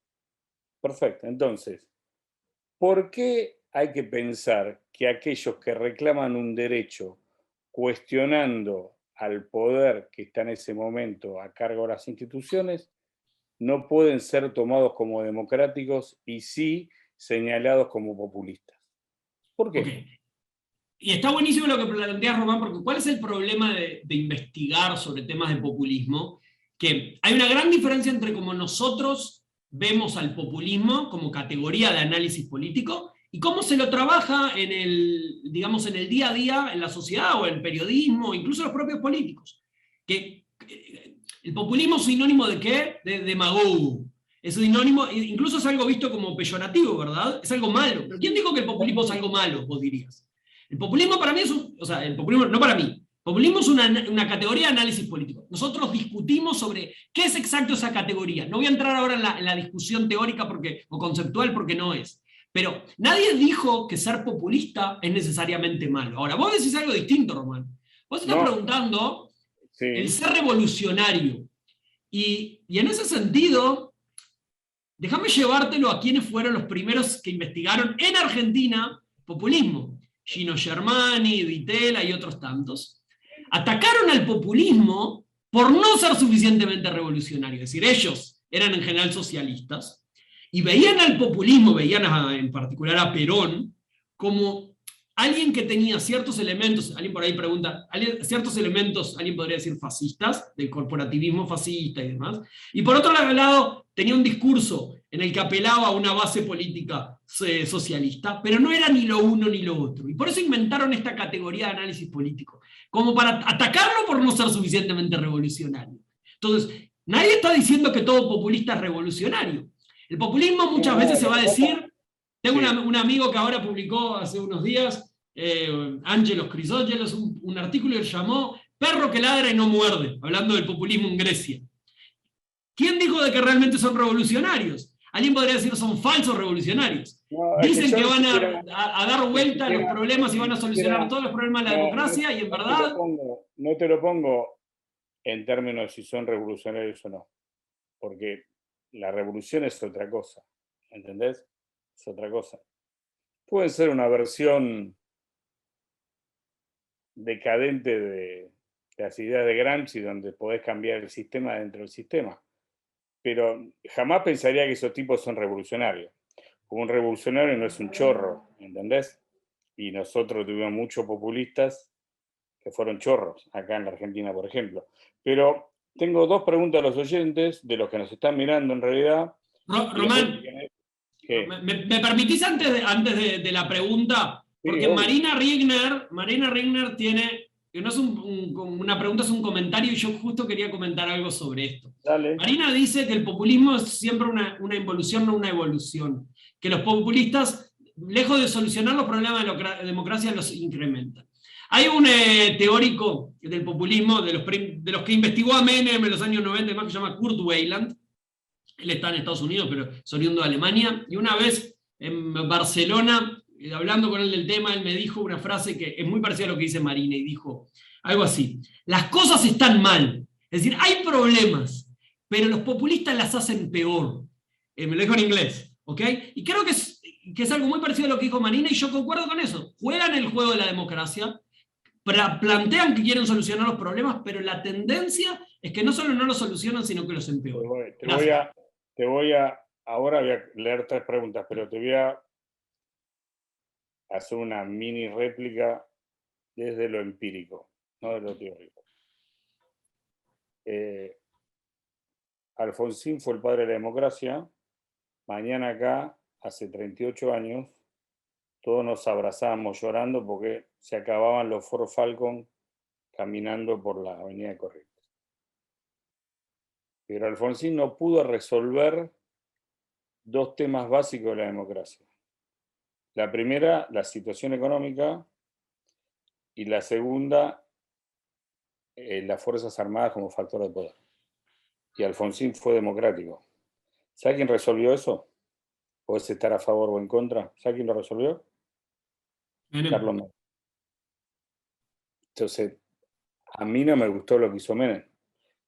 Perfecto. Entonces, ¿por qué hay que pensar que aquellos que reclaman un derecho cuestionando al poder que está en ese momento a cargo de las instituciones no pueden ser tomados como democráticos y sí señalados como populistas? ¿Por qué? Okay. Y está buenísimo lo que planteas, Román, porque ¿cuál es el problema de investigar sobre temas de populismo? Que hay una gran diferencia entre cómo nosotros vemos al populismo como categoría de análisis político y cómo se lo trabaja en el día a día en la sociedad o en el periodismo, incluso los propios políticos. Que el populismo es sinónimo de ¿qué? De demagogo. Es sinónimo, incluso es algo visto como peyorativo, ¿verdad? Es algo malo. ¿Pero quién dijo que el populismo es algo malo, vos dirías? El populismo para mí es el populismo, no para mí. El populismo es una categoría de análisis político. Nosotros discutimos sobre qué es exacto esa categoría. No voy a entrar ahora en la discusión teórica o conceptual porque no es. Pero nadie dijo que ser populista es necesariamente malo. Ahora, vos decís algo distinto, Román. Vos estás preguntando el ser revolucionario. Y en ese sentido, déjame llevártelo a quienes fueron los primeros que investigaron en Argentina populismo. Gino Germani, Ditela y otros tantos. Atacaron al populismo por no ser suficientemente revolucionario. Es decir, ellos eran en general socialistas y veían al populismo, en particular a Perón, como alguien que tenía ciertos elementos, alguien por ahí pregunta, ciertos elementos, alguien podría decir fascistas, del corporativismo fascista y demás, y por otro lado tenía un discurso en el que apelaba a una base política socialista, pero no era ni lo uno ni lo otro. Y por eso inventaron esta categoría de análisis político, como para atacarlo por no ser suficientemente revolucionario. Entonces, nadie está diciendo que todo populista es revolucionario. El populismo muchas veces se va a decir... Tengo un amigo que ahora publicó hace unos días, Ángelos Crisógelos, un artículo que llamó Perro que ladra y no muerde, hablando del populismo en Grecia. ¿Quién dijo de que realmente son revolucionarios? Alguien podría decir son falsos revolucionarios. No, Dicen que van siquiera, a dar vuelta a los problemas y van a solucionar siquiera, todos los problemas de la no, democracia y en no verdad... no te lo pongo en términos si son revolucionarios o no, porque la revolución es otra cosa, ¿entendés? Es otra cosa. Pueden ser una versión decadente de las ideas de Gramsci, donde podés cambiar el sistema dentro del sistema, pero jamás pensaría que esos tipos son revolucionarios. Un revolucionario no es un chorro, ¿entendés? Y nosotros tuvimos muchos populistas que fueron chorros, acá en la Argentina, por ejemplo. Pero tengo dos preguntas a los oyentes, de los que nos están mirando en realidad. Román, ¿me permitís antes de la pregunta? Porque Sí, Marina Rigner tiene, que no es una pregunta, es un comentario, y yo justo quería comentar algo sobre esto. dale. Marina dice que el populismo es siempre una involución, no una evolución. Que los populistas, lejos de solucionar los problemas de la democracia, los incrementan. Hay un teórico del populismo, de los que investigó a Menem en los años 90, más, que se llama Kurt Weiland. Él está en Estados Unidos, pero es oriundo de Alemania, y una vez en Barcelona, hablando con él del tema, él me dijo una frase que es muy parecida a lo que dice Marina, y dijo algo así: las cosas están mal, es decir, hay problemas, pero los populistas las hacen peor. Me lo dijo en inglés, ¿ok? Y creo que es algo muy parecido a lo que dijo Marina, y yo concuerdo con eso. Juegan el juego de la democracia, plantean que quieren solucionar los problemas, pero la tendencia es que no solo no los solucionan, sino que los empeoran. Ahora voy a leer tres preguntas, pero te voy a hacer una mini réplica desde lo empírico, no de lo teórico. Alfonsín fue el padre de la democracia. Mañana acá, hace 38 años, todos nos abrazábamos llorando porque se acababan los Ford Falcon caminando por la avenida de Corrientes. Pero Alfonsín no pudo resolver dos temas básicos de la democracia. La primera, la situación económica, y la segunda, las Fuerzas Armadas como factor de poder. Y Alfonsín fue democrático. ¿Sabe quién resolvió eso? ¿Puedes estar a favor o en contra? ¿Sabe quién lo resolvió? Carlos Menem. Entonces, a mí no me gustó lo que hizo Menem,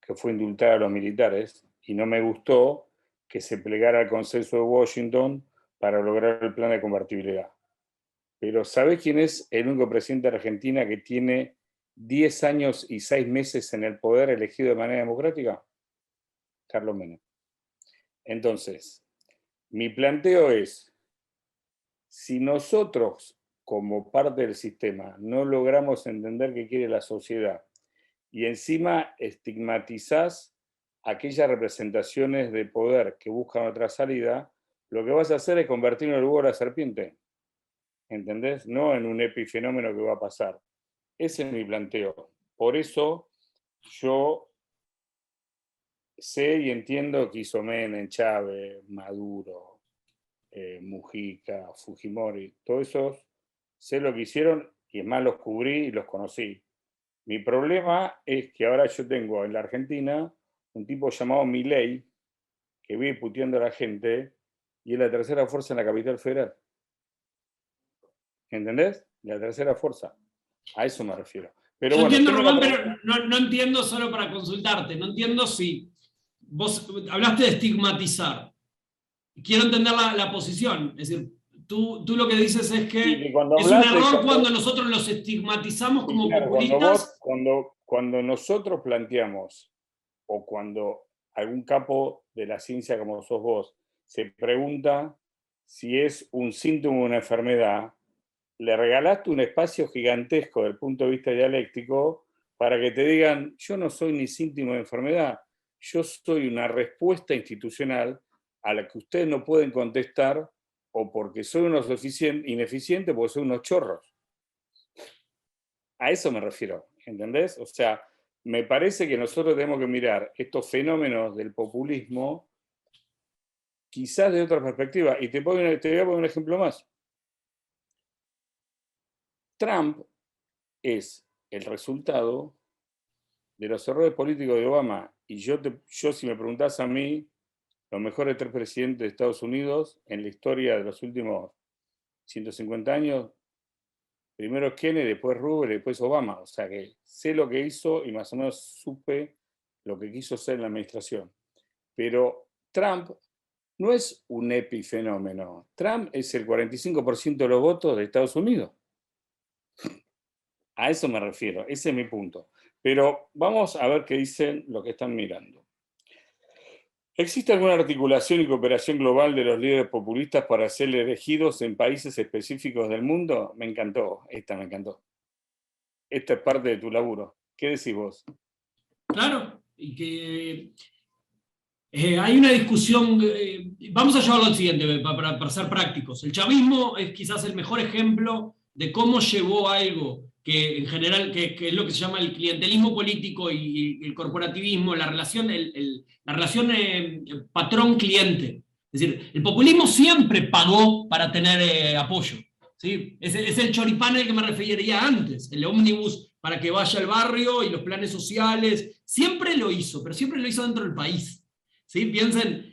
que fue indultar a los militares, y no me gustó que se plegara al consenso de Washington para lograr el plan de convertibilidad. Pero ¿sabés quién es el único presidente de Argentina que tiene 10 años y 6 meses en el poder elegido de manera democrática? Carlos Menem. Entonces, mi planteo es, si nosotros, como parte del sistema, no logramos entender qué quiere la sociedad, y encima estigmatizás aquellas representaciones de poder que buscan otra salida, lo que vas a hacer es convertir en el huevo a la serpiente. ¿Entendés? No en un epifenómeno que va a pasar. Ese es mi planteo. Por eso yo sé y entiendo que hizo Menem, Chávez, Maduro, Mujica, Fujimori, todos esos, sé lo que hicieron, y es más, los cubrí y los conocí. Mi problema es que ahora yo tengo en la Argentina un tipo llamado Milei, que vive puteando a la gente, y es la tercera fuerza en la capital federal. ¿Entendés? La tercera fuerza. A eso me refiero. Pero yo bueno, entiendo, Román, pero no entiendo, solo para consultarte, no entiendo si vos hablaste de estigmatizar. Quiero entender la posición. Es decir, tú lo que dices es que es un error cuando nosotros los estigmatizamos como populistas. Cuando nosotros planteamos, o cuando algún capo de la ciencia como sos vos, se pregunta si es un síntoma de una enfermedad, le regalaste un espacio gigantesco desde el punto de vista dialéctico para que te digan, yo no soy ni síntoma de enfermedad, yo soy una respuesta institucional a la que ustedes no pueden contestar, o porque soy unos ineficientes, porque soy unos chorros. A eso me refiero, ¿entendés? O sea, me parece que nosotros tenemos que mirar estos fenómenos del populismo quizás de otra perspectiva. Y te voy a poner un ejemplo más. Trump es el resultado de los errores políticos de Obama. Y yo si me preguntás a mí, los mejores 3 presidentes de Estados Unidos en la historia de los últimos 150 años. Primero Kennedy, después Roosevelt, después Obama. O sea que sé lo que hizo y más o menos supe lo que quiso hacer en la administración. Pero Trump no es un epifenómeno. Trump es el 45% de los votos de Estados Unidos. A eso me refiero, ese es mi punto. Pero vamos a ver qué dicen los que están mirando. ¿Existe alguna articulación y cooperación global de los líderes populistas para ser elegidos en países específicos del mundo? Me encantó, esta me encantó. Esta es parte de tu laburo. ¿Qué decís vos? Claro, y que hay una discusión, vamos a llevarlo al siguiente, para ser prácticos. El chavismo es quizás el mejor ejemplo de cómo llevó algo que en general, que es lo que se llama el clientelismo político y el corporativismo, la relación patrón-cliente. Es decir, el populismo siempre pagó para tener apoyo. ¿Sí? Es el choripán al que me referiría antes, el ómnibus para que vaya al barrio y los planes sociales, siempre lo hizo, pero siempre lo hizo dentro del país. ¿Sí? Piensen,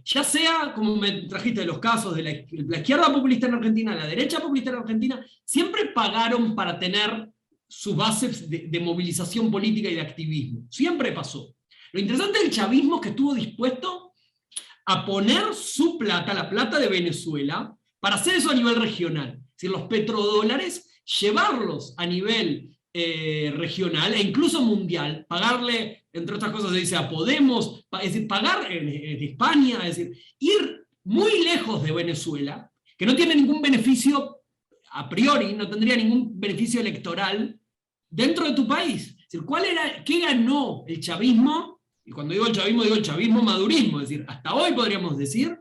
ya sea, como me trajiste de los casos de la izquierda populista en Argentina, la derecha populista en Argentina, siempre pagaron para tener sus bases de movilización política y de activismo. Siempre pasó. Lo interesante del chavismo es que estuvo dispuesto a poner su plata, la plata de Venezuela, para hacer eso a nivel regional. Es decir, los petrodólares, llevarlos a nivel regional e incluso mundial, pagarle, entre otras cosas se dice a Podemos, es decir, pagar en España, es decir, ir muy lejos de Venezuela, que no tiene ningún beneficio a priori, no tendría ningún beneficio electoral dentro de tu país. Es decir, ¿qué ganó el chavismo? Y cuando digo el chavismo madurismo, es decir, hasta hoy podríamos decir,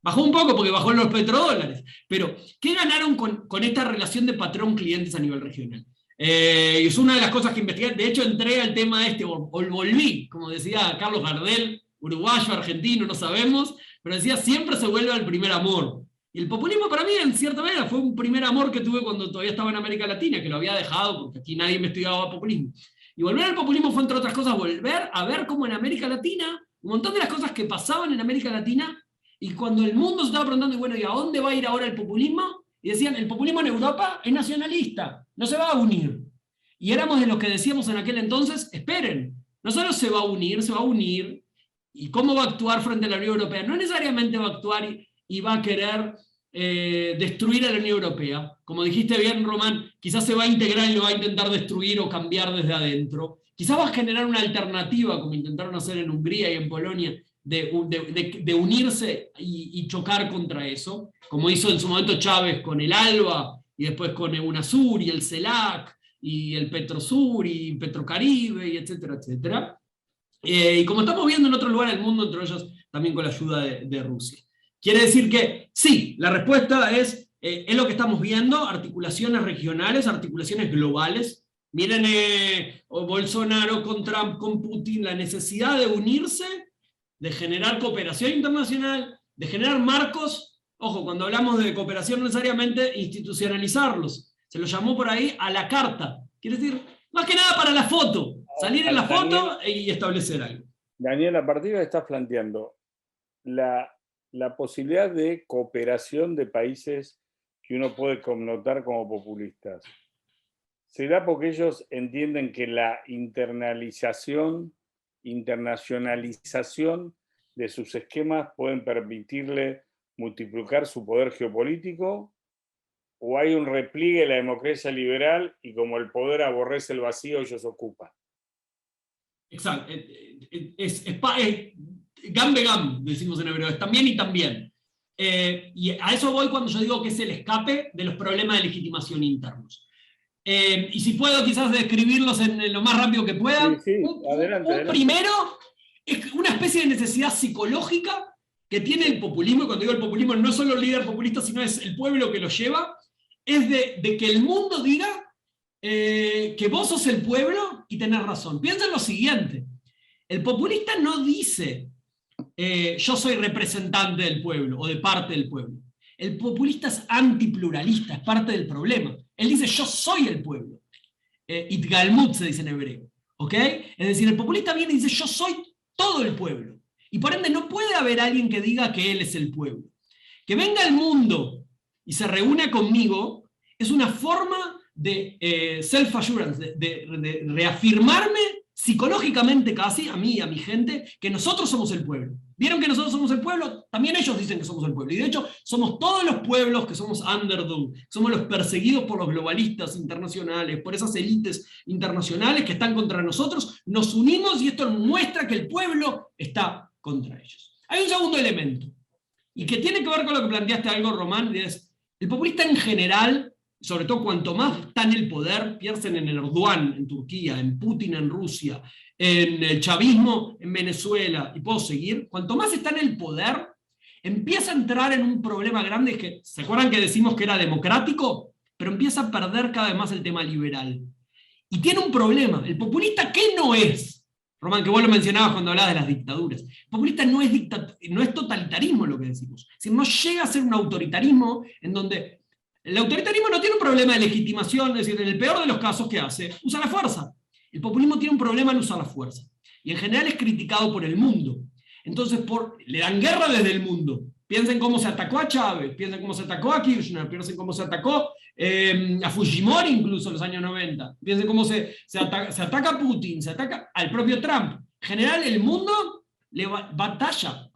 bajó un poco porque bajó los petrodólares, pero ¿qué ganaron con esta relación de patrón-clientes a nivel regional? Y es una de las cosas que investigué. De hecho, entré al tema o volví, como decía Carlos Gardel, uruguayo, argentino, no sabemos, pero decía, siempre se vuelve al primer amor. Y el populismo para mí, en cierta manera, fue un primer amor que tuve cuando todavía estaba en América Latina, que lo había dejado porque aquí nadie investigaba populismo. Y volver al populismo fue, entre otras cosas, volver a ver cómo en América Latina, un montón de las cosas que pasaban en América Latina, y cuando el mundo se estaba preguntando, bueno, ¿y a dónde va a ir ahora el populismo? Y decían, el populismo en Europa es nacionalista, no se va a unir. Y éramos de los que decíamos en aquel entonces, esperen, no solo se va a unir, ¿y cómo va a actuar frente a la Unión Europea? No necesariamente va a actuar y va a querer destruir a la Unión Europea. Como dijiste bien, Román, quizás se va a integrar y lo va a intentar destruir o cambiar desde adentro. Quizás va a generar una alternativa, como intentaron hacer en Hungría y en Polonia, de unirse y chocar contra eso, como hizo en su momento Chávez con el ALBA, y después con UNASUR y el CELAC, y el Petrosur y Petrocaribe, y etcétera, etcétera. Y como estamos viendo en otros lugares del mundo, entre ellos también con la ayuda de Rusia. Quiere decir que sí, la respuesta es lo que estamos viendo, articulaciones regionales, articulaciones globales. Miren Bolsonaro con Trump, con Putin, la necesidad de unirse, de generar cooperación internacional, de generar marcos. Ojo, cuando hablamos de cooperación no necesariamente institucionalizarlos. Se lo llamó por ahí a la carta. Quiere decir, más que nada para la foto. Salir en la foto y establecer algo. Daniel, a partir de ahí estás planteando la posibilidad de cooperación de países que uno puede connotar como populistas. ¿Será porque ellos entienden que la internacionalización de sus esquemas pueden permitirle multiplicar su poder geopolítico? ¿O hay un repliegue de la democracia liberal y como el poder aborrece el vacío, ellos ocupan? Exacto. Gambe gam, decimos en hebreo, es también y también. Y a eso voy cuando yo digo que es el escape de los problemas de legitimación internos. Y si puedo quizás describirlos en lo más rápido que pueda. Sí, adelante. Primero, es una especie de necesidad psicológica que tiene el populismo, y cuando digo el populismo no es solo el líder populista, sino es el pueblo que lo lleva, es de que el mundo diga que vos sos el pueblo y tenés razón. Piensa en lo siguiente, el populista no dice yo soy representante del pueblo o de parte del pueblo. El populista es antipluralista, es parte del problema. Él dice yo soy el pueblo. Itgalmut se dice en hebreo. ¿Okay? Es decir, el populista viene y dice yo soy todo el pueblo. Y por ende no puede haber alguien que diga que él es el pueblo. Que venga el mundo y se reúna conmigo es una forma de self-assurance, de reafirmarme psicológicamente casi, a mí y a mi gente, que nosotros somos el pueblo. ¿Vieron que nosotros somos el pueblo? También ellos dicen que somos el pueblo. Y de hecho, somos todos los pueblos que somos underdog, somos los perseguidos por los globalistas internacionales, por esas élites internacionales que están contra nosotros. Nos unimos y esto muestra que el pueblo está contra ellos. Hay un segundo elemento, y que tiene que ver con lo que planteaste algo, Román, es el populista en general, sobre todo cuanto más está en el poder, piensen en el Erdogan en Turquía, en Putin en Rusia, en el chavismo en Venezuela, y puedo seguir, cuanto más está en el poder, empieza a entrar en un problema grande, que, ¿se acuerdan que decimos que era democrático? Pero empieza a perder cada vez más el tema liberal. Y tiene un problema, el populista, ¿qué no es? Román, que vos lo mencionabas cuando hablabas de las dictaduras. El populista no es totalitarismo lo que decimos. Es decir, no llega a ser un autoritarismo en donde el autoritarismo no tiene un problema de legitimación, es decir, en el peor de los casos, ¿qué hace? Usa la fuerza. El populismo tiene un problema en usar la fuerza. Y en general es criticado por el mundo. Entonces le dan guerra desde el mundo. Piensen cómo se atacó a Chávez, piensen cómo se atacó a Kirchner, piensen cómo se atacó a Fujimori incluso en los años 90. Piensen cómo se ataca a Putin, se ataca al propio Trump. En general el mundo le batalla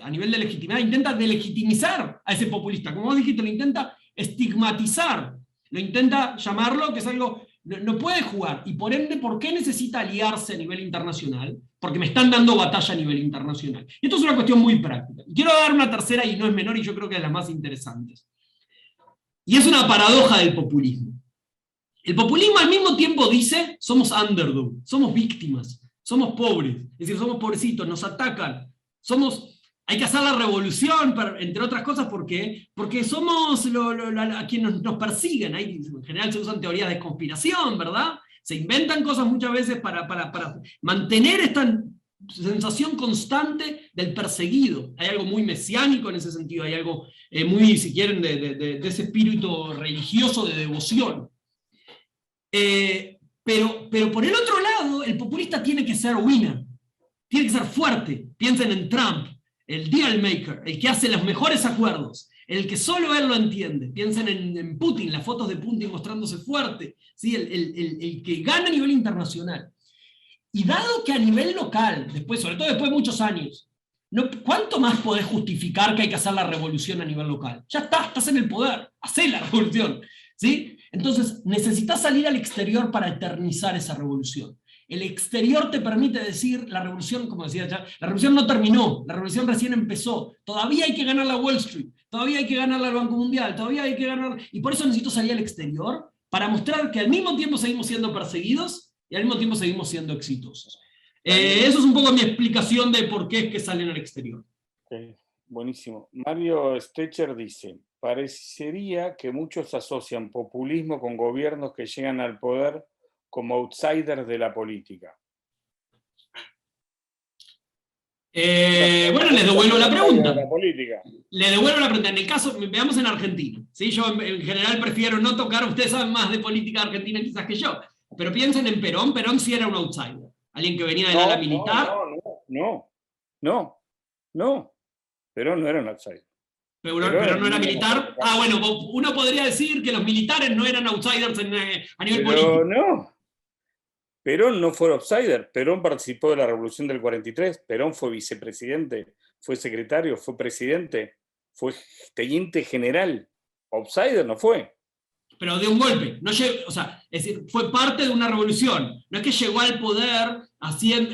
a nivel de legitimidad, intenta delegitimizar a ese populista. Como vos dijiste, lo intenta estigmatizar, lo intenta llamarlo que es algo, no puede jugar. Y por ende, ¿por qué necesita aliarse a nivel internacional? Porque me están dando batalla a nivel internacional. Y esto es una cuestión muy práctica. Y quiero dar una tercera, y no es menor, y yo creo que es de las más interesantes. Y es una paradoja del populismo. El populismo al mismo tiempo dice, somos underdog, somos víctimas, somos pobres, es decir, somos pobrecitos, nos atacan, hay que hacer la revolución, entre otras cosas, porque somos a quienes nos persiguen. En general se usan teorías de conspiración, ¿verdad? Se inventan cosas muchas veces para mantener esta sensación constante del perseguido. Hay algo muy mesiánico en ese sentido, hay algo muy, si quieren, de ese espíritu religioso de devoción. Pero por el otro lado, el populista tiene que ser winner, tiene que ser fuerte. Piensen en Trump, el deal maker, el que hace los mejores acuerdos, el que solo él lo entiende. Piensen en Putin, las fotos de Putin mostrándose fuerte, ¿sí? el que gana a nivel internacional. Y dado que a nivel local, sobre todo después de muchos años, ¿cuánto más podés justificar que hay que hacer la revolución a nivel local? Ya estás en el poder, hacé la revolución, ¿sí? Entonces necesitas salir al exterior para eternizar esa revolución. El exterior te permite decir, la revolución, como decía ya, la revolución no terminó, la revolución recién empezó, todavía hay que ganar la Wall Street, todavía hay que ganar al Banco Mundial, todavía hay que ganar, y por eso necesito salir al exterior para mostrar que al mismo tiempo seguimos siendo perseguidos y al mismo tiempo seguimos siendo exitosos. Eso es un poco mi explicación de por qué es que salen al exterior. Okay. Buenísimo. Mario Stecher dice, parecería que muchos asocian populismo con gobiernos que llegan al poder como outsiders de la política. Bueno, les devuelvo la pregunta. Les devuelvo la pregunta. En el caso, veamos en Argentina. ¿Sí? Yo en general prefiero no tocar, ustedes saben más de política argentina quizás que yo, pero piensen en Perón. Perón sí era un outsider. Alguien que venía del ala militar. No. Perón no era un outsider. Pero no era militar. Ah, bueno, uno podría decir que los militares no eran outsiders a nivel político. No. Perón no fue outsider. Perón participó de la Revolución del 43. Perón fue vicepresidente, fue secretario, fue presidente, fue teniente general. Outsider no fue. Pero de un golpe. No llegó, o sea, es decir, fue parte de una revolución. No es que llegó al poder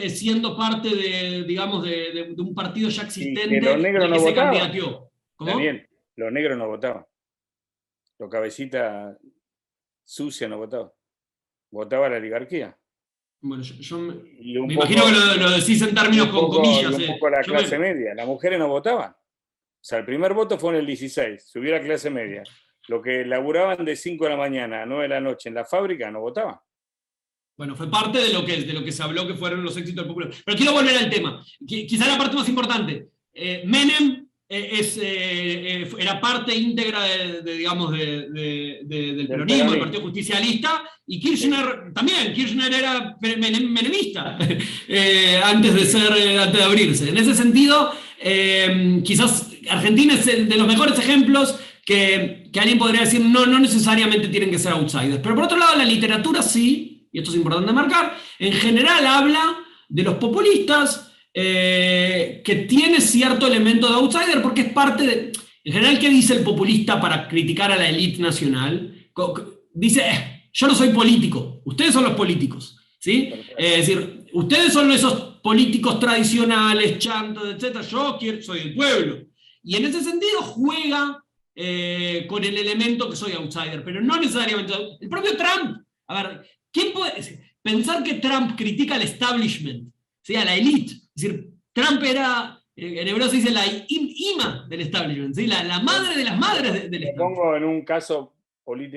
siendo parte de, digamos, de un partido ya existente y que los negros no se votaban. candidateó. ¿Cómo? También, los negros no votaban. Los cabecita sucia no votaban. Votaba la oligarquía. Bueno, yo me imagino que lo decís en términos con comillas. Un poco la clase media. Las mujeres no votaban. O sea, el primer voto fue en el 16, subió la clase media. Los que laburaban de 5 de la mañana a 9 de la noche en la fábrica no votaban. Bueno, fue parte de lo que se habló que fueron los éxitos del populismo. Pero quiero volver al tema. Quizá la parte más importante. Menem era parte íntegra digamos, del peronismo, del Partido Justicialista, y Kirchner también. Kirchner era menemista antes de abrirse. En ese sentido, quizás Argentina es de los mejores ejemplos que alguien podría decir no necesariamente tienen que ser outsiders. Pero por otro lado, la literatura sí, y esto es importante marcar, en general habla de los populistas, que tiene cierto elemento de outsider, porque es parte de... En general, ¿qué dice el populista para criticar a la élite nacional? Dice, yo no soy político, ustedes son los políticos, ¿sí? Es decir, ustedes son esos políticos tradicionales, chantos, etc. Yo soy el pueblo. Y en ese sentido juega con el elemento que soy outsider, pero no necesariamente... El propio Trump, a ver, ¿quién puede pensar que Trump critica al establishment, ¿sí? A la élite? Es decir, Trump era, en hebreo se dice la ima del establishment, ¿sí? la madre de las madres del establishment. Pongo en un caso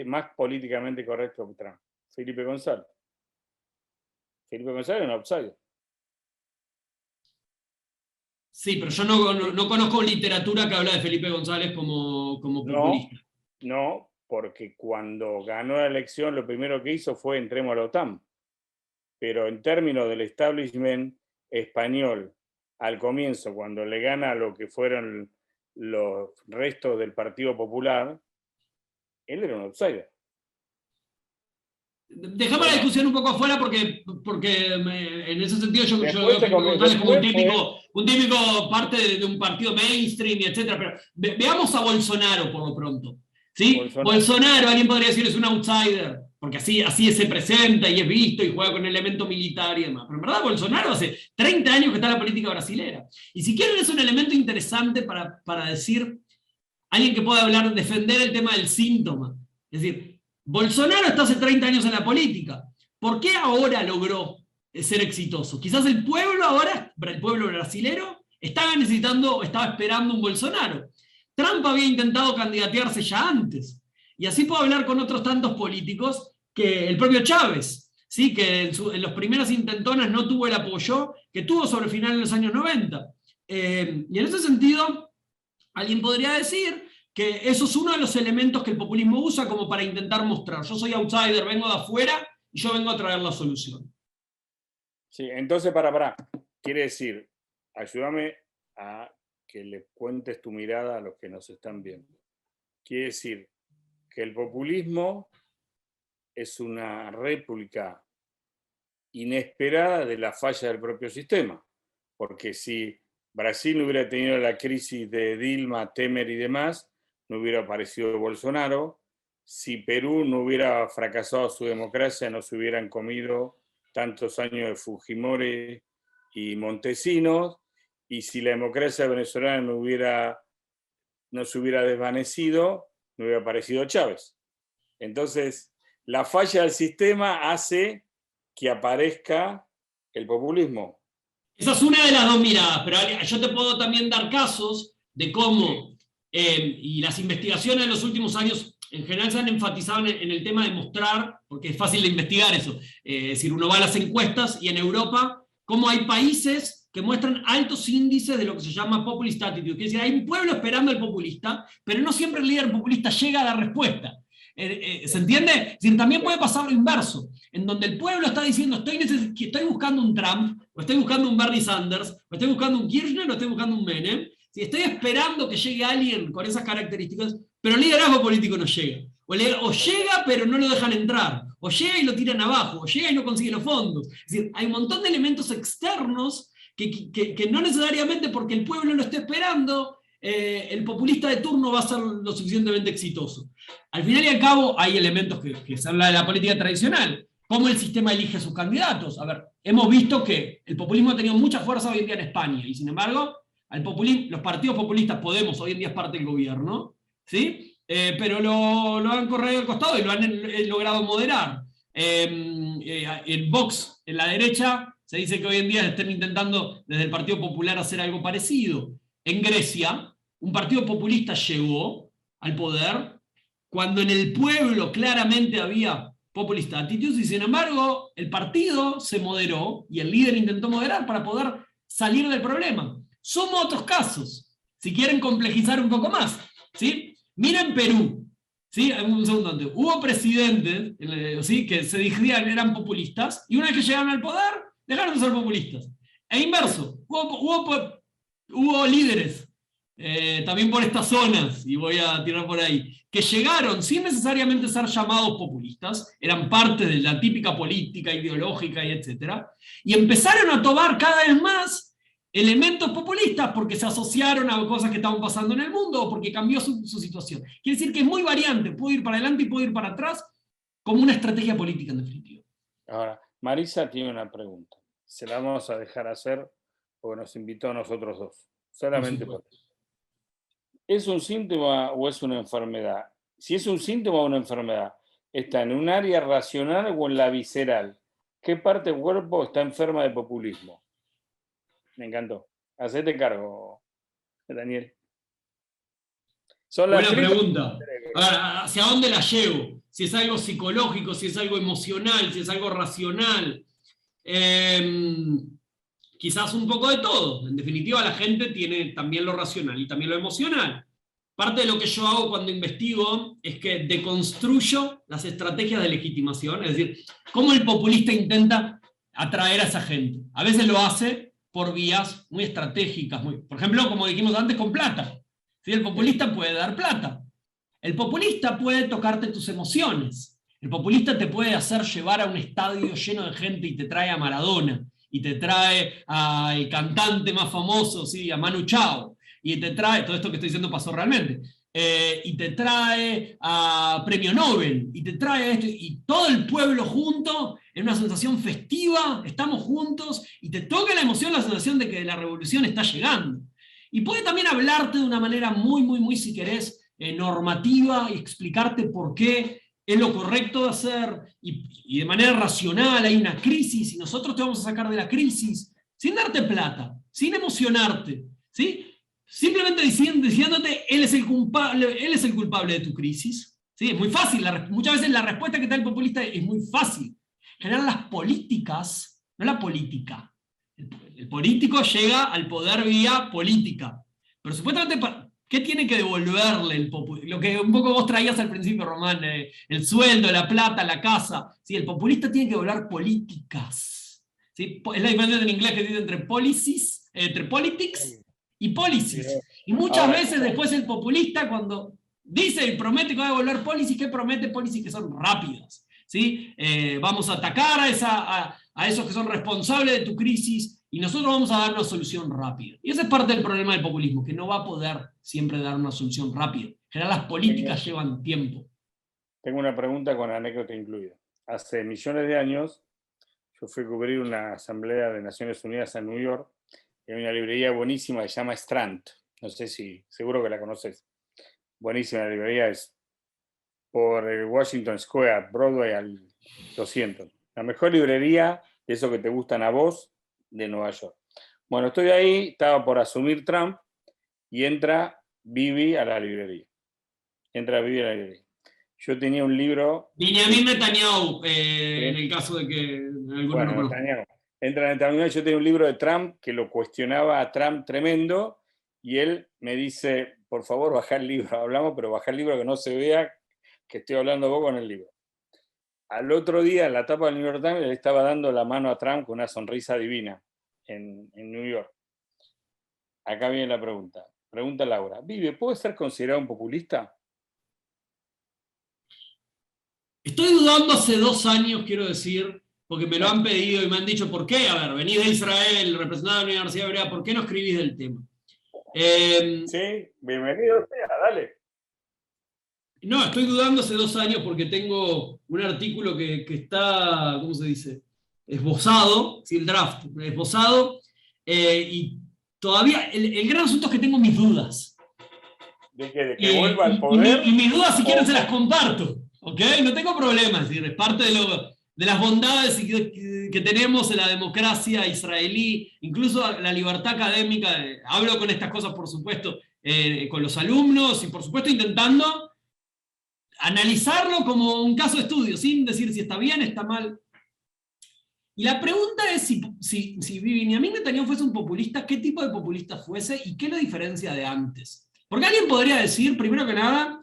más políticamente correcto que Trump. Felipe González. Felipe González es un outsider. Sí, pero yo no conozco literatura que habla de Felipe González como populista. No, porque cuando ganó la elección lo primero que hizo fue entremos a la OTAN. Pero en términos del establishment español, al comienzo, cuando le gana a lo que fueron los restos del Partido Popular, él era un outsider. Dejamos la discusión un poco afuera porque en ese sentido yo veo que González como un típico parte de un partido mainstream, etc. Pero veamos a Bolsonaro por lo pronto. ¿Sí? Bolsonaro, alguien podría decir, es un outsider, porque así se presenta y es visto y juega con el elemento militar y demás. Pero en verdad Bolsonaro hace 30 años que está en la política brasilera. Y si quieren es un elemento interesante para decir, alguien que pueda defender el tema del síntoma. Es decir, Bolsonaro está hace 30 años en la política. ¿Por qué ahora logró ser exitoso? Quizás el pueblo brasilero, estaba esperando un Bolsonaro. Trump había intentado candidatearse ya antes. Y así puedo hablar con otros tantos políticos, que el propio Chávez, ¿sí? Que en los primeras intentonas no tuvo el apoyo que tuvo sobre el final de los años 90. Y en ese sentido, alguien podría decir que eso es uno de los elementos que el populismo usa como para intentar mostrar. Yo soy outsider, vengo de afuera y yo vengo a traer la solución. Sí, entonces, para. Quiere decir, ayúdame a que le cuentes tu mirada a los que nos están viendo. Quiere decir que el populismo es una réplica inesperada de la falla del propio sistema. Porque si Brasil no hubiera tenido la crisis de Dilma, Temer y demás, no hubiera aparecido Bolsonaro. Si Perú no hubiera fracasado su democracia, no se hubieran comido tantos años de Fujimori y Montesinos. Y si la democracia venezolana no se hubiera desvanecido, no hubiera aparecido Chávez. Entonces, la falla del sistema hace que aparezca el populismo. Esa es una de las dos miradas, pero yo te puedo también dar casos de cómo, y las investigaciones en los últimos años en general se han enfatizado en el tema de mostrar, porque es fácil de investigar eso, es decir, uno va a las encuestas y en Europa, cómo hay países que muestran altos índices de lo que se llama populist attitude, que es decir, hay un pueblo esperando al populista, pero no siempre el líder populista llega a la respuesta. ¿Se entiende? Es decir, también puede pasar lo inverso, en donde el pueblo está diciendo, estoy buscando un Trump, o estoy buscando un Bernie Sanders, o estoy buscando un Kirchner, o estoy buscando un Menem. Si estoy esperando que llegue alguien con esas características, pero el liderazgo político no llega. O llega, pero no lo dejan entrar. O llega y lo tiran abajo. O llega y no consigue los fondos. Es decir, hay un montón de elementos externos que no necesariamente porque el pueblo lo esté esperando, el populista de turno va a ser lo suficientemente exitoso. Al final y al cabo, hay elementos que se habla de la política tradicional. ¿Cómo el sistema elige a sus candidatos? A ver, hemos visto que el populismo ha tenido mucha fuerza hoy en día en España, y sin embargo, los partidos populistas, Podemos, hoy en día es parte del gobierno, ¿sí? Pero lo han corrido al costado y lo han logrado moderar. En Vox, en la derecha, se dice que hoy en día están intentando desde el Partido Popular hacer algo parecido. En Grecia, un partido populista llegó al poder cuando en el pueblo claramente había populist attitudes, y sin embargo el partido se moderó y el líder intentó moderar para poder salir del problema. Somos otros casos, si quieren complejizar un poco más, ¿sí? Miren Perú, ¿sí? Un segundo antes. Hubo presidentes, ¿sí?, que se dijeron eran populistas, y una vez que llegaron al poder, dejaron de ser populistas. E inverso, hubo líderes, también por estas zonas, y voy a tirar por ahí, que llegaron sin necesariamente ser llamados populistas, eran parte de la típica política ideológica y etcétera, y empezaron a tomar cada vez más elementos populistas porque se asociaron a cosas que estaban pasando en el mundo o porque cambió su situación. Quiere decir que es muy variante, puede ir para adelante y puede ir para atrás, como una estrategia política en definitiva. Ahora, Marisa tiene una pregunta. Se la vamos a dejar hacer porque nos invitó a nosotros dos. Solamente por eso. ¿Es un síntoma o es una enfermedad? Si es un síntoma o una enfermedad, ¿está en un área racional o en la visceral? ¿Qué parte del cuerpo está enferma de populismo? Me encantó. Hacete cargo, Daniel. Buena pregunta. Ahora, ¿hacia dónde la llevo? Si es algo psicológico, si es algo emocional, si es algo racional. Quizás un poco de todo. En definitiva, la gente tiene también lo racional y también lo emocional. Parte de lo que yo hago cuando investigo es que deconstruyo las estrategias de legitimación, es decir, cómo el populista intenta atraer a esa gente. A veces lo hace por vías muy estratégicas, por ejemplo, como dijimos antes, con plata. ¿Sí? El populista puede dar plata. El populista puede tocarte tus emociones. El populista te puede hacer llevar a un estadio lleno de gente y te trae a Maradona, y te trae al cantante más famoso, ¿sí?, a Manu Chao, y te trae, todo esto que estoy diciendo pasó realmente, y te trae a Premio Nobel, y te trae esto, y todo el pueblo junto, en una sensación festiva, estamos juntos, y te toca la emoción, la sensación de que la revolución está llegando. Y puede también hablarte de una manera muy, si querés, normativa, y explicarte por qué es lo correcto de hacer, y de manera racional hay una crisis, y nosotros te vamos a sacar de la crisis, sin darte plata, sin emocionarte, ¿sí? Simplemente diciéndote, él es el culpable de tu crisis. ¿Sí? Es muy fácil, muchas veces la respuesta que da el populista es muy fácil. Generar las políticas, no la política. El político llega al poder vía política. Pero supuestamente, ¿qué tiene que devolverle el populista? Lo que un poco vos traías al principio, Román, el sueldo, la plata, la casa. ¿Sí? El populista tiene que devolver políticas. ¿Sí? Es la diferencia en inglés que dice entre policies, entre politics y policies. Y muchas veces después el populista, cuando dice y promete que va a devolver policies, ¿qué promete? Policies que son rápidas. ¿Sí? Vamos a atacar a esos que son responsables de tu crisis, y nosotros vamos a dar una solución rápida. Y ese es parte del problema del populismo, que no va a poder siempre dar una solución rápida. En general, las políticas llevan tiempo. Tengo una pregunta con anécdota incluida. Hace millones de años, yo fui a cubrir una asamblea de Naciones Unidas en New York, y hay una librería buenísima que se llama Strand. No sé si, seguro que la conoces. Buenísima la librería, es por el Washington Square, Broadway al 200. La mejor librería de eso que te gustan a vos, de Nueva York. Bueno, estoy ahí, estaba por asumir Trump, y entra Bibi a la librería. Yo tenía un libro... Benjamin Netanyahu, en el caso de que alguno no conozca. Entra Netanyahu, yo tenía un libro de Trump que lo cuestionaba a Trump tremendo, y él me dice, por favor, bajá el libro. Hablamos, pero bajá el libro, que no se vea que estoy hablando vos con el libro. Al otro día, en la tapa del New York Times, le estaba dando la mano a Trump con una sonrisa divina en New York. Acá viene la pregunta. Pregunta Laura. ¿Vive puede ser considerado un populista? Estoy dudando hace 2 años, quiero decir, porque me lo han pedido y me han dicho, ¿por qué? A ver, venís de Israel, representado de la Universidad Hebrea, ¿por qué no escribís del tema? Sí, bienvenido sea, dale. No, estoy dudando hace 2 años porque tengo un artículo que está, ¿cómo se dice? Esbozado, ¿sí? El draft, esbozado, y todavía, el gran asunto es que tengo mis dudas. ¿De qué? ¿De que vuelva al poder? Y mis dudas, si quieren, se las comparto, ¿ok? No tengo problemas, es parte de las bondades que tenemos en la democracia israelí, incluso la libertad académica. Hablo con estas cosas, por supuesto, con los alumnos, y por supuesto intentando analizarlo como un caso de estudio, sin decir si está bien, está mal. Y la pregunta es si Benjamin Netanyahu fuese un populista, ¿qué tipo de populista fuese y qué lo diferencia de antes? Porque alguien podría decir, primero que nada,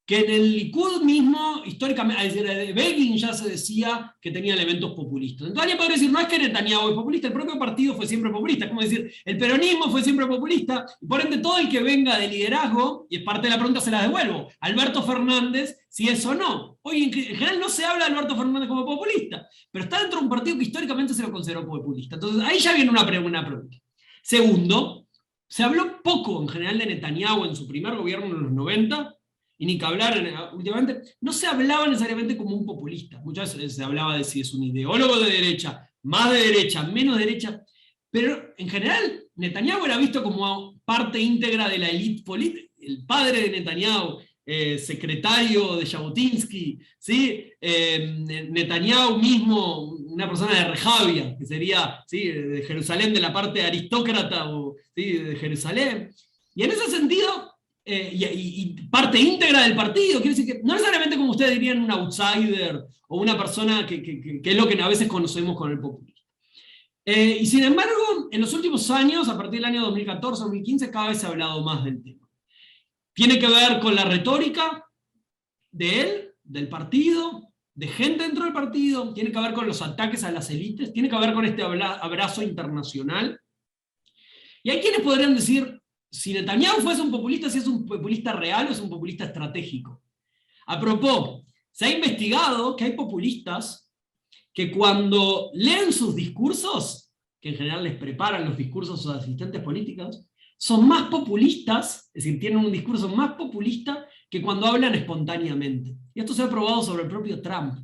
que en el Likud mismo, históricamente, es decir, Begin ya se decía que tenía elementos populistas. Entonces alguien podría decir, no es que Netanyahu es populista, el propio partido fue siempre populista, es como decir, el peronismo fue siempre populista, y por ende todo el que venga de liderazgo, y es parte de la pregunta se la devuelvo, Alberto Fernández, si es o no. Hoy en general no se habla de Alberto Fernández como populista, pero está dentro de un partido que históricamente se lo consideró populista. Entonces ahí ya viene una pregunta. Segundo, se habló poco en general de Netanyahu en su primer gobierno en los 90, y ni que hablar últimamente, no se hablaba necesariamente como un populista. Muchas veces se hablaba de si es un ideólogo de derecha, más de derecha, menos de derecha, pero en general Netanyahu era visto como parte íntegra de la élite política. El padre de Netanyahu, secretario de Jabotinsky, ¿sí? Netanyahu mismo, una persona de Rejavia, que sería, ¿sí?, de Jerusalén, de la parte aristócrata, ¿sí?, de Jerusalén. Y en ese sentido, y parte íntegra del partido, quiere decir que no necesariamente, como ustedes dirían, un outsider o una persona que es lo que a veces conocemos con el populismo. Y sin embargo, en los últimos años, a partir del año 2014-2015, cada vez se ha hablado más del tema. Tiene que ver con la retórica de él, del partido, de gente dentro del partido, tiene que ver con los ataques a las élites, tiene que ver con este abrazo internacional. Y hay quienes podrían decir, si Netanyahu fuese un populista, si es un populista real o es un populista estratégico. A propósito, se ha investigado que hay populistas que cuando leen sus discursos, que en general les preparan los discursos a sus asistentes políticos, son más populistas, es decir, tienen un discurso más populista que cuando hablan espontáneamente. Y esto se ha probado sobre el propio Trump.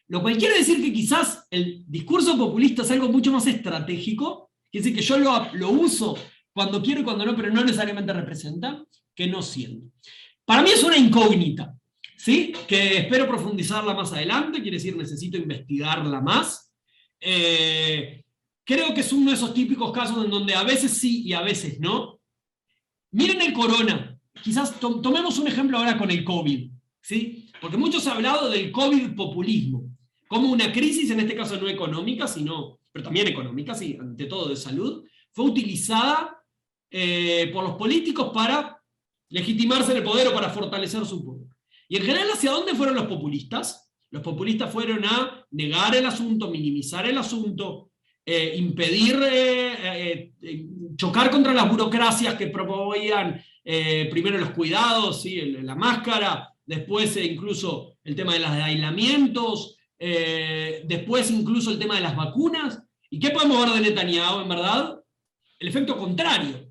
Lo cual quiere decir que quizás el discurso populista es algo mucho más estratégico, quiere decir que yo lo uso cuando quiero y cuando no, pero no necesariamente representa, que no siendo. Para mí es una incógnita, ¿sí?, que espero profundizarla más adelante, quiere decir necesito investigarla más. Creo que es uno de esos típicos casos en donde a veces sí y a veces no. Miren el corona, quizás tomemos un ejemplo ahora con el COVID, ¿sí?, porque muchos han hablado del COVID populismo, como una crisis, en este caso no económica, pero también económica, sí, ante todo de salud, fue utilizada por los políticos para legitimarse en el poder o para fortalecer su poder. Y en general, ¿hacia dónde fueron los populistas? Los populistas fueron a negar el asunto, minimizar el asunto, impedir, chocar contra las burocracias que promovían primero los cuidados, ¿sí?, la máscara, después incluso el tema de los aislamientos, después incluso el tema de las vacunas. ¿Y qué podemos ver de Netanyahu, en verdad? El efecto contrario.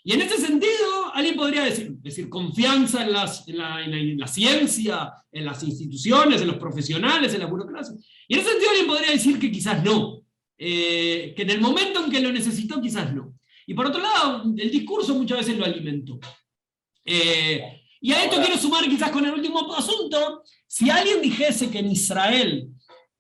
Y en ese sentido, alguien podría decir confianza en la ciencia, en las instituciones, en los profesionales, en la burocracia. Y en ese sentido alguien podría decir que quizás no, que en el momento en que lo necesitó quizás no. Y por otro lado, el discurso muchas veces lo alimentó. Y a esto quiero sumar quizás con el último asunto, si alguien dijese que en Israel,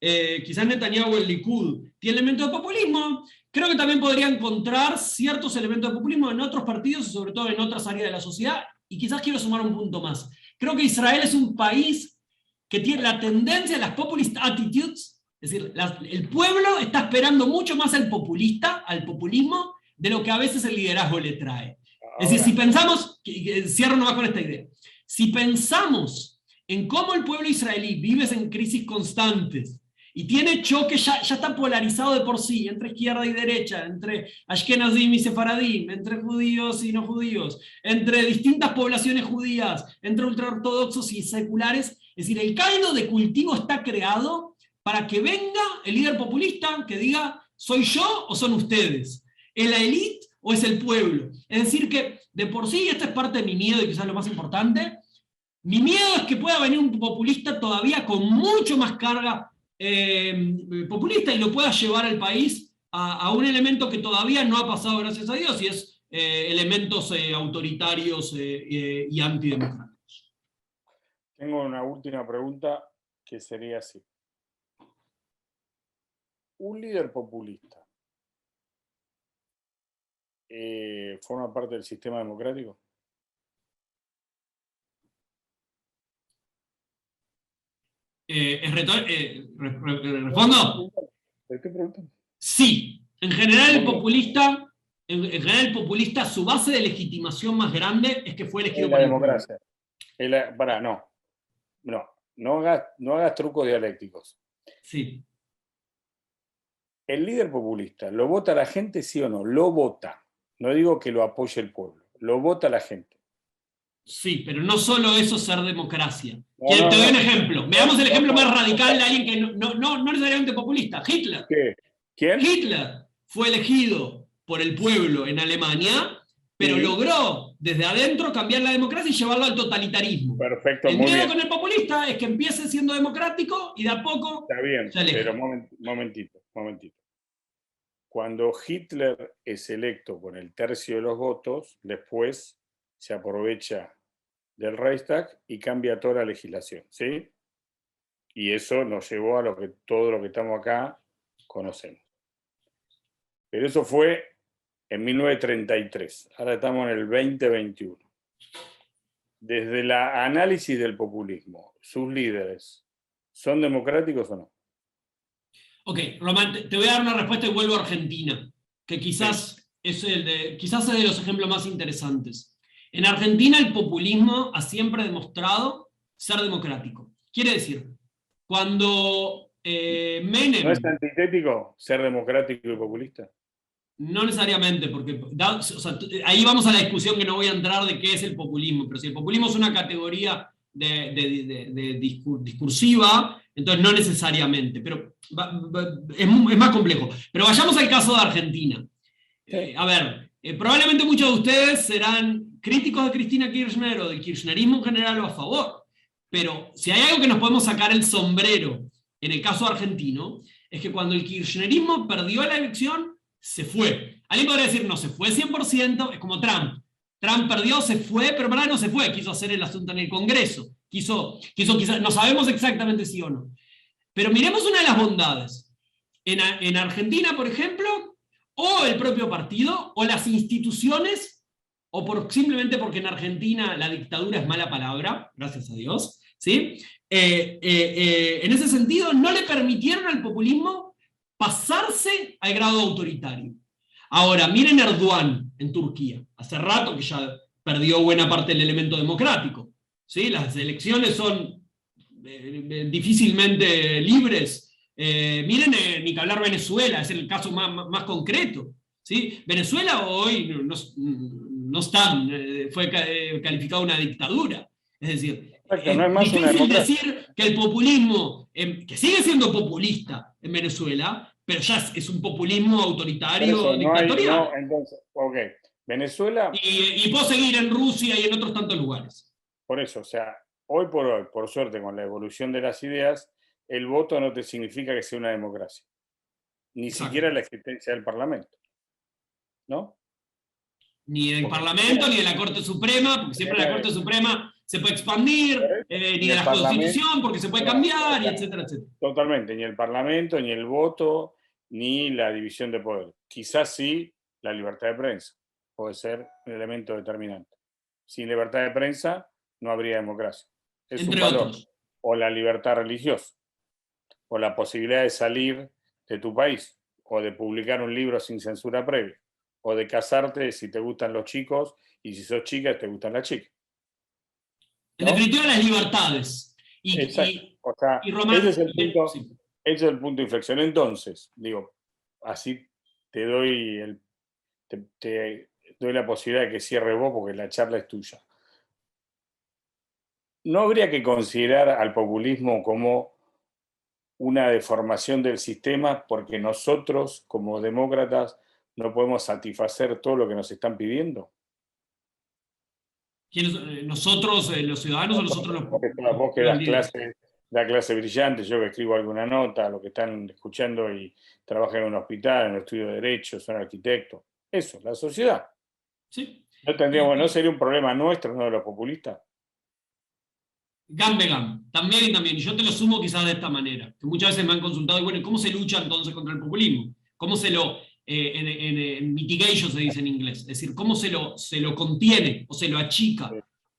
quizás Netanyahu o el Likud, tiene elementos de populismo, creo que también podría encontrar ciertos elementos de populismo en otros partidos y sobre todo en otras áreas de la sociedad, y quizás quiero sumar un punto más. Creo que Israel es un país que tiene la tendencia a las populist attitudes, es decir, el pueblo está esperando mucho más al populismo, de lo que a veces el liderazgo le trae. Es decir, si pensamos, cierro nomás con esta idea, si pensamos en cómo el pueblo israelí vive en crisis constantes, y tiene choques, ya está polarizado de por sí, entre izquierda y derecha, entre Ashkenazim y Sefaradim, entre judíos y no judíos, entre distintas poblaciones judías, entre ultraortodoxos y seculares. Es decir, el caldo de cultivo está creado para que venga el líder populista que diga, ¿soy yo o son ustedes? ¿Es la élite o es el pueblo? Es decir, que de por sí, esta es parte de mi miedo y quizás lo más importante, mi miedo es que pueda venir un populista todavía con mucho más carga populista y lo pueda llevar al país a un elemento que todavía no ha pasado, gracias a Dios, y es elementos autoritarios y antidemocráticos. Tengo una última pregunta que sería así. ¿Un líder populista forma parte del sistema democrático? ¿Respondo? ¿De qué pregunta? Sí, en general el populista, su base de legitimación más grande es que fue elegido Es la por el pueblo. democracia. No hagas trucos dialécticos. Sí. ¿El líder populista lo vota la gente, sí o no? Lo vota. No digo que lo apoye el pueblo. Lo vota la gente. Sí, pero no solo eso es ser democracia. No, no, Te doy un no. ejemplo. Veamos el ejemplo más radical de alguien que no necesariamente populista. Hitler. ¿Qué? ¿Quién? Hitler fue elegido por el pueblo en Alemania, pero Sí. logró desde adentro cambiar la democracia y llevarlo al totalitarismo. Perfecto, El muy miedo bien. con el populista es que empiece siendo democrático y de a poco Está bien, se aleja. pero momentito. Cuando Hitler es electo con el tercio de los votos, después se aprovecha del Reichstag y cambia toda la legislación, ¿sí? Y eso nos llevó a todo lo que estamos acá conocemos. Pero eso fue en 1933. Ahora estamos en el 2021. Desde el análisis del populismo, ¿sus líderes son democráticos o no? Ok, Román, te voy a dar una respuesta y vuelvo a Argentina, que quizás es de los ejemplos más interesantes. En Argentina el populismo ha siempre demostrado ser democrático. Quiere decir, cuando Menem... ¿No es antitético ser democrático y populista? No necesariamente, porque ahí vamos a la discusión que no voy a entrar de qué es el populismo, pero si el populismo es una categoría discursiva, entonces no necesariamente, pero es más complejo. Pero vayamos al caso de Argentina. A ver, probablemente muchos de ustedes serán críticos de Cristina Kirchner o del kirchnerismo en general o a favor, pero si hay algo que nos podemos sacar el sombrero en el caso argentino, es que cuando el kirchnerismo perdió la elección, se fue. Alguien podría decir, no se fue 100%, es como Trump. Trump perdió, se fue, pero para no se fue, quiso hacer el asunto en el Congreso. Quiso quizás, no sabemos exactamente sí o no. Pero miremos una de las bondades. En Argentina, por ejemplo, o el propio partido, o las instituciones, o simplemente porque en Argentina la dictadura es mala palabra, gracias a Dios, ¿sí? En ese sentido, no le permitieron al populismo pasarse al grado autoritario. Ahora, miren Erdogan en Turquía. Hace rato que ya perdió buena parte del elemento democrático. ¿Sí? Las elecciones son difícilmente libres. Miren, ni que hablar Venezuela, es el caso más concreto. ¿Sí? Venezuela hoy no está, fue calificado una dictadura. Es decir, no es más difícil decir que el populismo, que sigue siendo populista en Venezuela, pero ya es un populismo autoritario, dictatorial. Entonces, ok, Venezuela... Y puedo seguir en Rusia y en otros tantos lugares. Por eso, o sea, hoy, por suerte, con la evolución de las ideas, el voto no te significa que sea una democracia. Ni Exacto. Siquiera la existencia del Parlamento. ¿No? Ni del Parlamento, ni de la Corte Suprema, porque siempre la Corte Suprema se puede expandir, ni de la Constitución, porque se puede cambiar, y etcétera, etcétera. Totalmente, ni el Parlamento, ni el voto, ni la división de poder. Quizás sí la libertad de prensa puede ser un elemento determinante. Sin libertad de prensa no habría democracia. Es Entre un valor. Otros. O la libertad religiosa, o la posibilidad de salir de tu país, o de publicar un libro sin censura previa, o de casarte si te gustan los chicos, y si sos chica te gustan las chicas. ¿No? En definitiva, las libertades. Exacto. O sea, Román, ese es el punto de inflexión. Entonces, digo, así te doy te doy la posibilidad de que cierre vos, porque la charla es tuya. ¿No habría que considerar al populismo como una deformación del sistema porque nosotros, como demócratas, no podemos satisfacer todo lo que nos están pidiendo? ¿Nosotros, los ciudadanos, o nosotros los... Vos que das clase brillante, yo que escribo alguna nota, los que están escuchando y trabajan en un hospital, en el estudio de Derecho, son arquitectos. Eso, la sociedad. Sí. ¿No sería un problema nuestro, no de los populistas? Gam, también. Y yo te lo sumo quizás de esta manera, que muchas veces me han consultado, y bueno, ¿cómo se lucha entonces contra el populismo? ¿Cómo se lo, en mitigation se dice en inglés, es decir, cómo se lo contiene o se lo achica?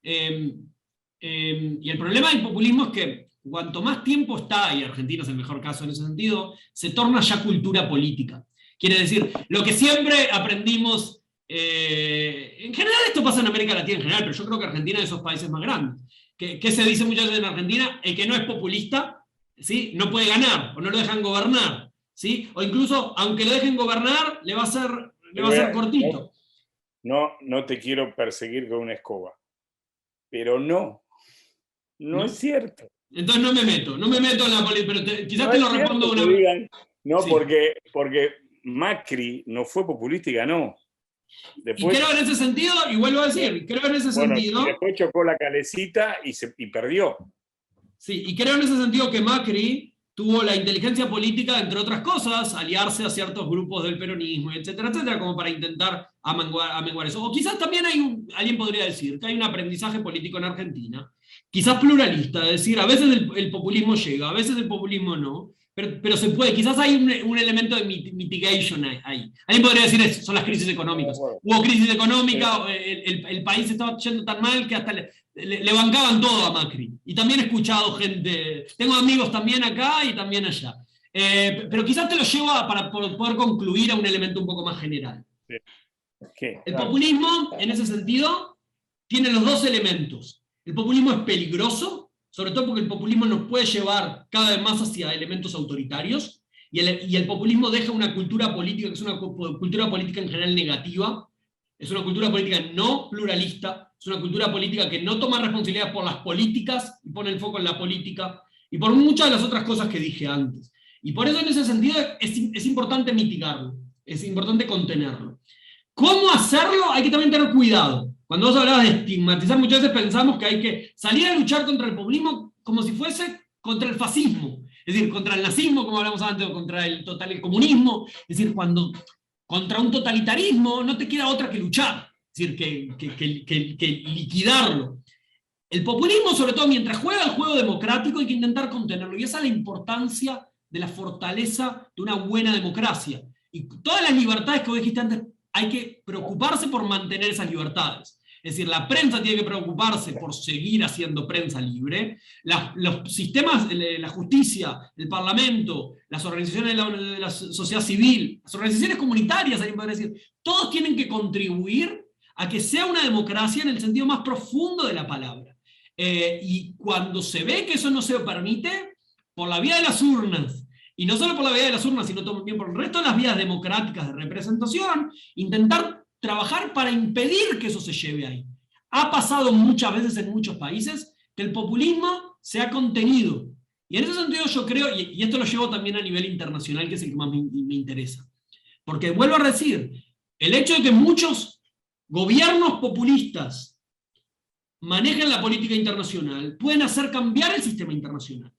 Y el problema del populismo es que cuanto más tiempo está, y Argentina es el mejor caso en ese sentido, se torna ya cultura política. Quiere decir, lo que siempre aprendimos, en general esto pasa en América Latina en general, pero yo creo que Argentina es de esos países más grandes. ¿Qué se dice muchas veces en Argentina? El que no es populista, ¿sí?, no puede ganar, o no lo dejan gobernar, ¿sí? O incluso, aunque lo dejen gobernar, le va a ser cortito. No te quiero perseguir con una escoba, pero no es cierto. Entonces no me meto en la política, pero quizás No te es lo respondo cierto una que vez. digan, no, Sí. porque Macri no fue populista y ganó. Después, Y creo en ese sentido, y vuelvo a decir, creo en ese sentido. Después chocó la calecita y perdió. Sí, y creo en ese sentido que Macri tuvo la inteligencia política, entre otras cosas, aliarse a ciertos grupos del peronismo, etcétera, etcétera, como para intentar amenguar eso. O quizás también alguien podría decir que hay un aprendizaje político en Argentina, quizás pluralista, es decir, a veces el populismo llega, a veces el populismo no, pero se puede, quizás hay un elemento de mitigation ahí. Alguien podría decir eso, son las crisis económicas. Hubo crisis económica, el país estaba yendo tan mal que hasta le bancaban todo a Macri. Y también he escuchado gente, tengo amigos también acá y también allá. Pero quizás te lo lleva para poder concluir a un elemento un poco más general. El populismo, en ese sentido, tiene los dos elementos. El populismo es peligroso, sobre todo porque el populismo nos puede llevar cada vez más hacia elementos autoritarios, y el populismo deja una cultura política que es una cultura política en general negativa, es una cultura política no pluralista, es una cultura política que no toma responsabilidad por las políticas y pone el foco en la política, y por muchas de las otras cosas que dije antes. Y por eso en ese sentido es importante mitigarlo, es importante contenerlo. ¿Cómo hacerlo? Hay que también tener cuidado. Cuando vos hablabas de estigmatizar, muchas veces pensamos que hay que salir a luchar contra el populismo como si fuese contra el fascismo, es decir, contra el nazismo, como hablamos antes, o contra el comunismo, es decir, cuando contra un totalitarismo no te queda otra que luchar, es decir, que liquidarlo. El populismo, sobre todo, mientras juega el juego democrático, hay que intentar contenerlo, y esa es la importancia de la fortaleza de una buena democracia. Y todas las libertades que vos dijiste antes, hay que preocuparse por mantener esas libertades. Es decir, la prensa tiene que preocuparse por seguir haciendo prensa libre, los sistemas, la justicia, el parlamento, las organizaciones de la sociedad civil, las organizaciones comunitarias, alguien podría decir, todos tienen que contribuir a que sea una democracia en el sentido más profundo de la palabra. Y cuando se ve que eso no se permite, por la vía de las urnas, y no solo por la vía de las urnas, sino también por el resto de las vías democráticas de representación, intentar trabajar para impedir que eso se lleve ahí. Ha pasado muchas veces en muchos países que el populismo se ha contenido. Y en ese sentido yo creo, y esto lo llevo también a nivel internacional, que es el que más me interesa. Porque vuelvo a decir, el hecho de que muchos gobiernos populistas manejen la política internacional pueden hacer cambiar el sistema internacional.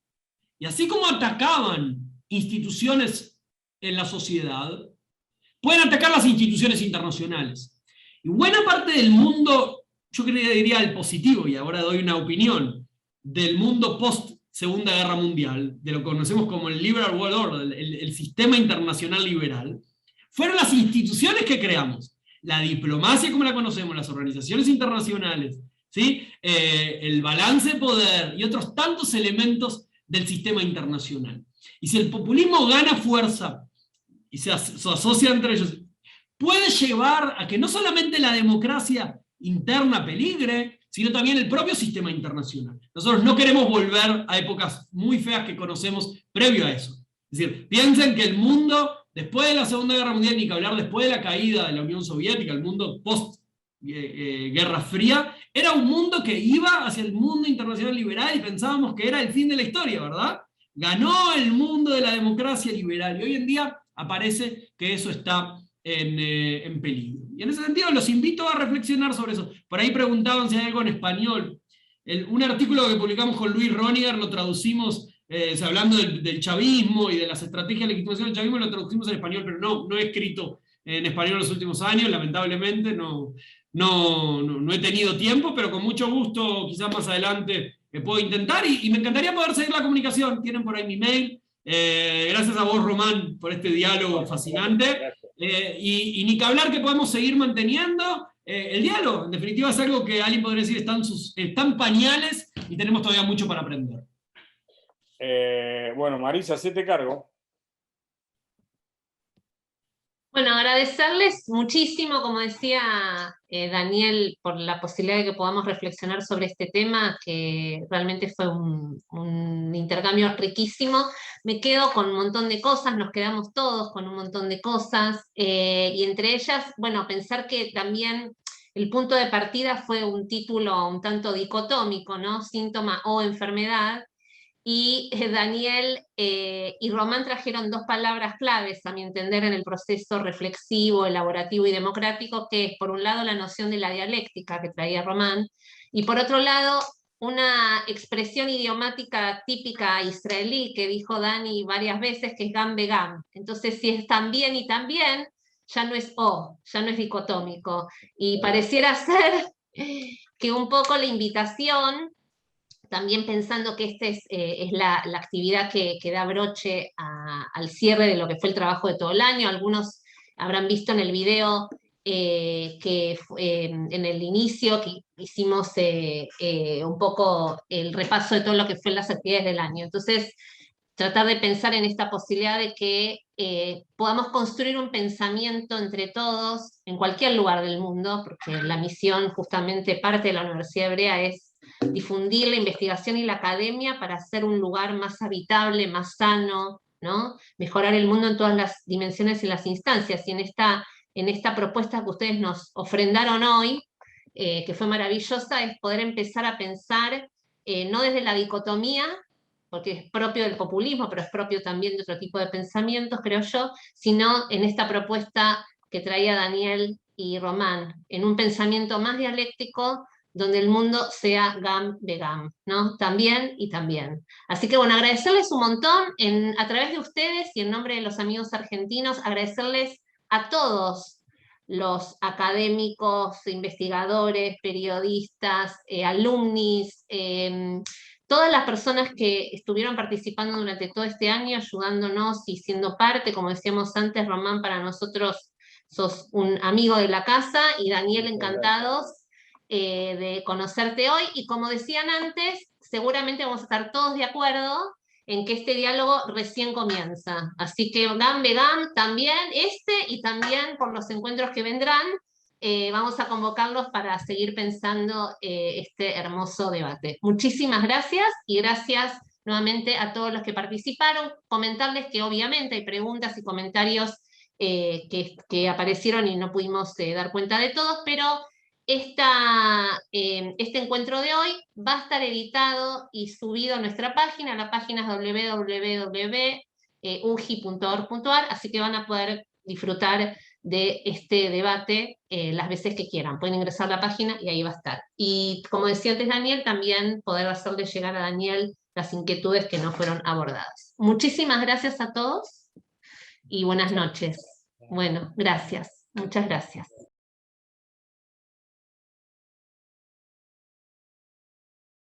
Y así como atacaban instituciones en la sociedad, pueden atacar las instituciones internacionales. Y buena parte del mundo, yo diría el positivo, y ahora doy una opinión, del mundo post-Segunda Guerra Mundial, de lo que conocemos como el Liberal World Order, el sistema internacional liberal, fueron las instituciones que creamos. La diplomacia como la conocemos, las organizaciones internacionales, ¿sí? El balance de poder y otros tantos elementos del sistema internacional. Y si el populismo gana fuerza y se asocia entre ellos, puede llevar a que no solamente la democracia interna peligre, sino también el propio sistema internacional. Nosotros no queremos volver a épocas muy feas que conocemos previo a eso. Es decir, piensen que el mundo, después de la Segunda Guerra Mundial, ni que hablar después de la caída de la Unión Soviética, el mundo post-Guerra Fría, era un mundo que iba hacia el mundo internacional liberal y pensábamos que era el fin de la historia, ¿verdad? Ganó el mundo de la democracia liberal y hoy en día aparece que eso está en peligro. Y en ese sentido los invito a reflexionar sobre eso. Por ahí preguntaban si hay algo en español. Un artículo que publicamos con Luis Roniger lo traducimos, hablando del chavismo y de las estrategias de legitimación del chavismo, lo traducimos en español, pero no he escrito en español en los últimos años, lamentablemente no he tenido tiempo, pero con mucho gusto quizás más adelante puedo intentar y me encantaría poder seguir la comunicación. Tienen por ahí mi mail. Gracias a vos, Román, por este diálogo fascinante. Y ni que hablar que podemos seguir manteniendo el diálogo. En definitiva es algo que alguien podría decir están pañales y tenemos todavía mucho para aprender. Bueno, Marisa, hacete cargo. Bueno, agradecerles muchísimo, como decía Daniel, por la posibilidad de que podamos reflexionar sobre este tema, que realmente fue un intercambio riquísimo. Me quedo con un montón de cosas, nos quedamos todos con un montón de cosas, y entre ellas, bueno, pensar que también el punto de partida fue un título un tanto dicotómico, ¿no? Síntoma o enfermedad. Y Daniel y Román trajeron dos palabras claves, a mi entender, en el proceso reflexivo, elaborativo y democrático, que es, por un lado, la noción de la dialéctica que traía Román, y por otro lado, una expresión idiomática típica israelí que dijo Dani varias veces, que es gam begam. Entonces, si es también y también, ya no es o, ya no es dicotómico. Y pareciera ser que un poco la invitación, también pensando que esta es la actividad que da broche al cierre de lo que fue el trabajo de todo el año. Algunos habrán visto en el video en el inicio que hicimos un poco el repaso de todo lo que fue las actividades del año. Entonces, tratar de pensar en esta posibilidad de que podamos construir un pensamiento entre todos en cualquier lugar del mundo, porque la misión, justamente parte de la Universidad Hebrea, es difundir la investigación y la academia para hacer un lugar más habitable, más sano, ¿no? Mejorar el mundo en todas las dimensiones y las instancias. Y en esta propuesta que ustedes nos ofrendaron hoy, que fue maravillosa, es poder empezar a pensar no desde la dicotomía, porque es propio del populismo, pero es propio también de otro tipo de pensamientos, creo yo, sino en esta propuesta que traía Daniel y Román, en un pensamiento más dialéctico, donde el mundo sea gam de gam, ¿no? También y también. Así que bueno, agradecerles un montón a través de ustedes y en nombre de los amigos argentinos, agradecerles a todos los académicos, investigadores, periodistas, alumnis, todas las personas que estuvieron participando durante todo este año, ayudándonos y siendo parte, como decíamos antes, Román, para nosotros sos un amigo de la casa, y Daniel, encantados de conocerte hoy, y como decían antes, seguramente vamos a estar todos de acuerdo en que este diálogo recién comienza. Así que GAM, VEGAM, también y también por los encuentros que vendrán, vamos a convocarlos para seguir pensando este hermoso debate. Muchísimas gracias, y gracias nuevamente a todos los que participaron. Comentarles que obviamente hay preguntas y comentarios que aparecieron y no pudimos dar cuenta de todos, pero este encuentro de hoy va a estar editado y subido a nuestra página. La página es www.uji.org.ar, así que van a poder disfrutar de este debate las veces que quieran. Pueden ingresar a la página y ahí va a estar. Y como decía antes Daniel, también poder hacerle llegar a Daniel las inquietudes que no fueron abordadas. Muchísimas gracias a todos y buenas noches. Bueno, gracias. Muchas gracias.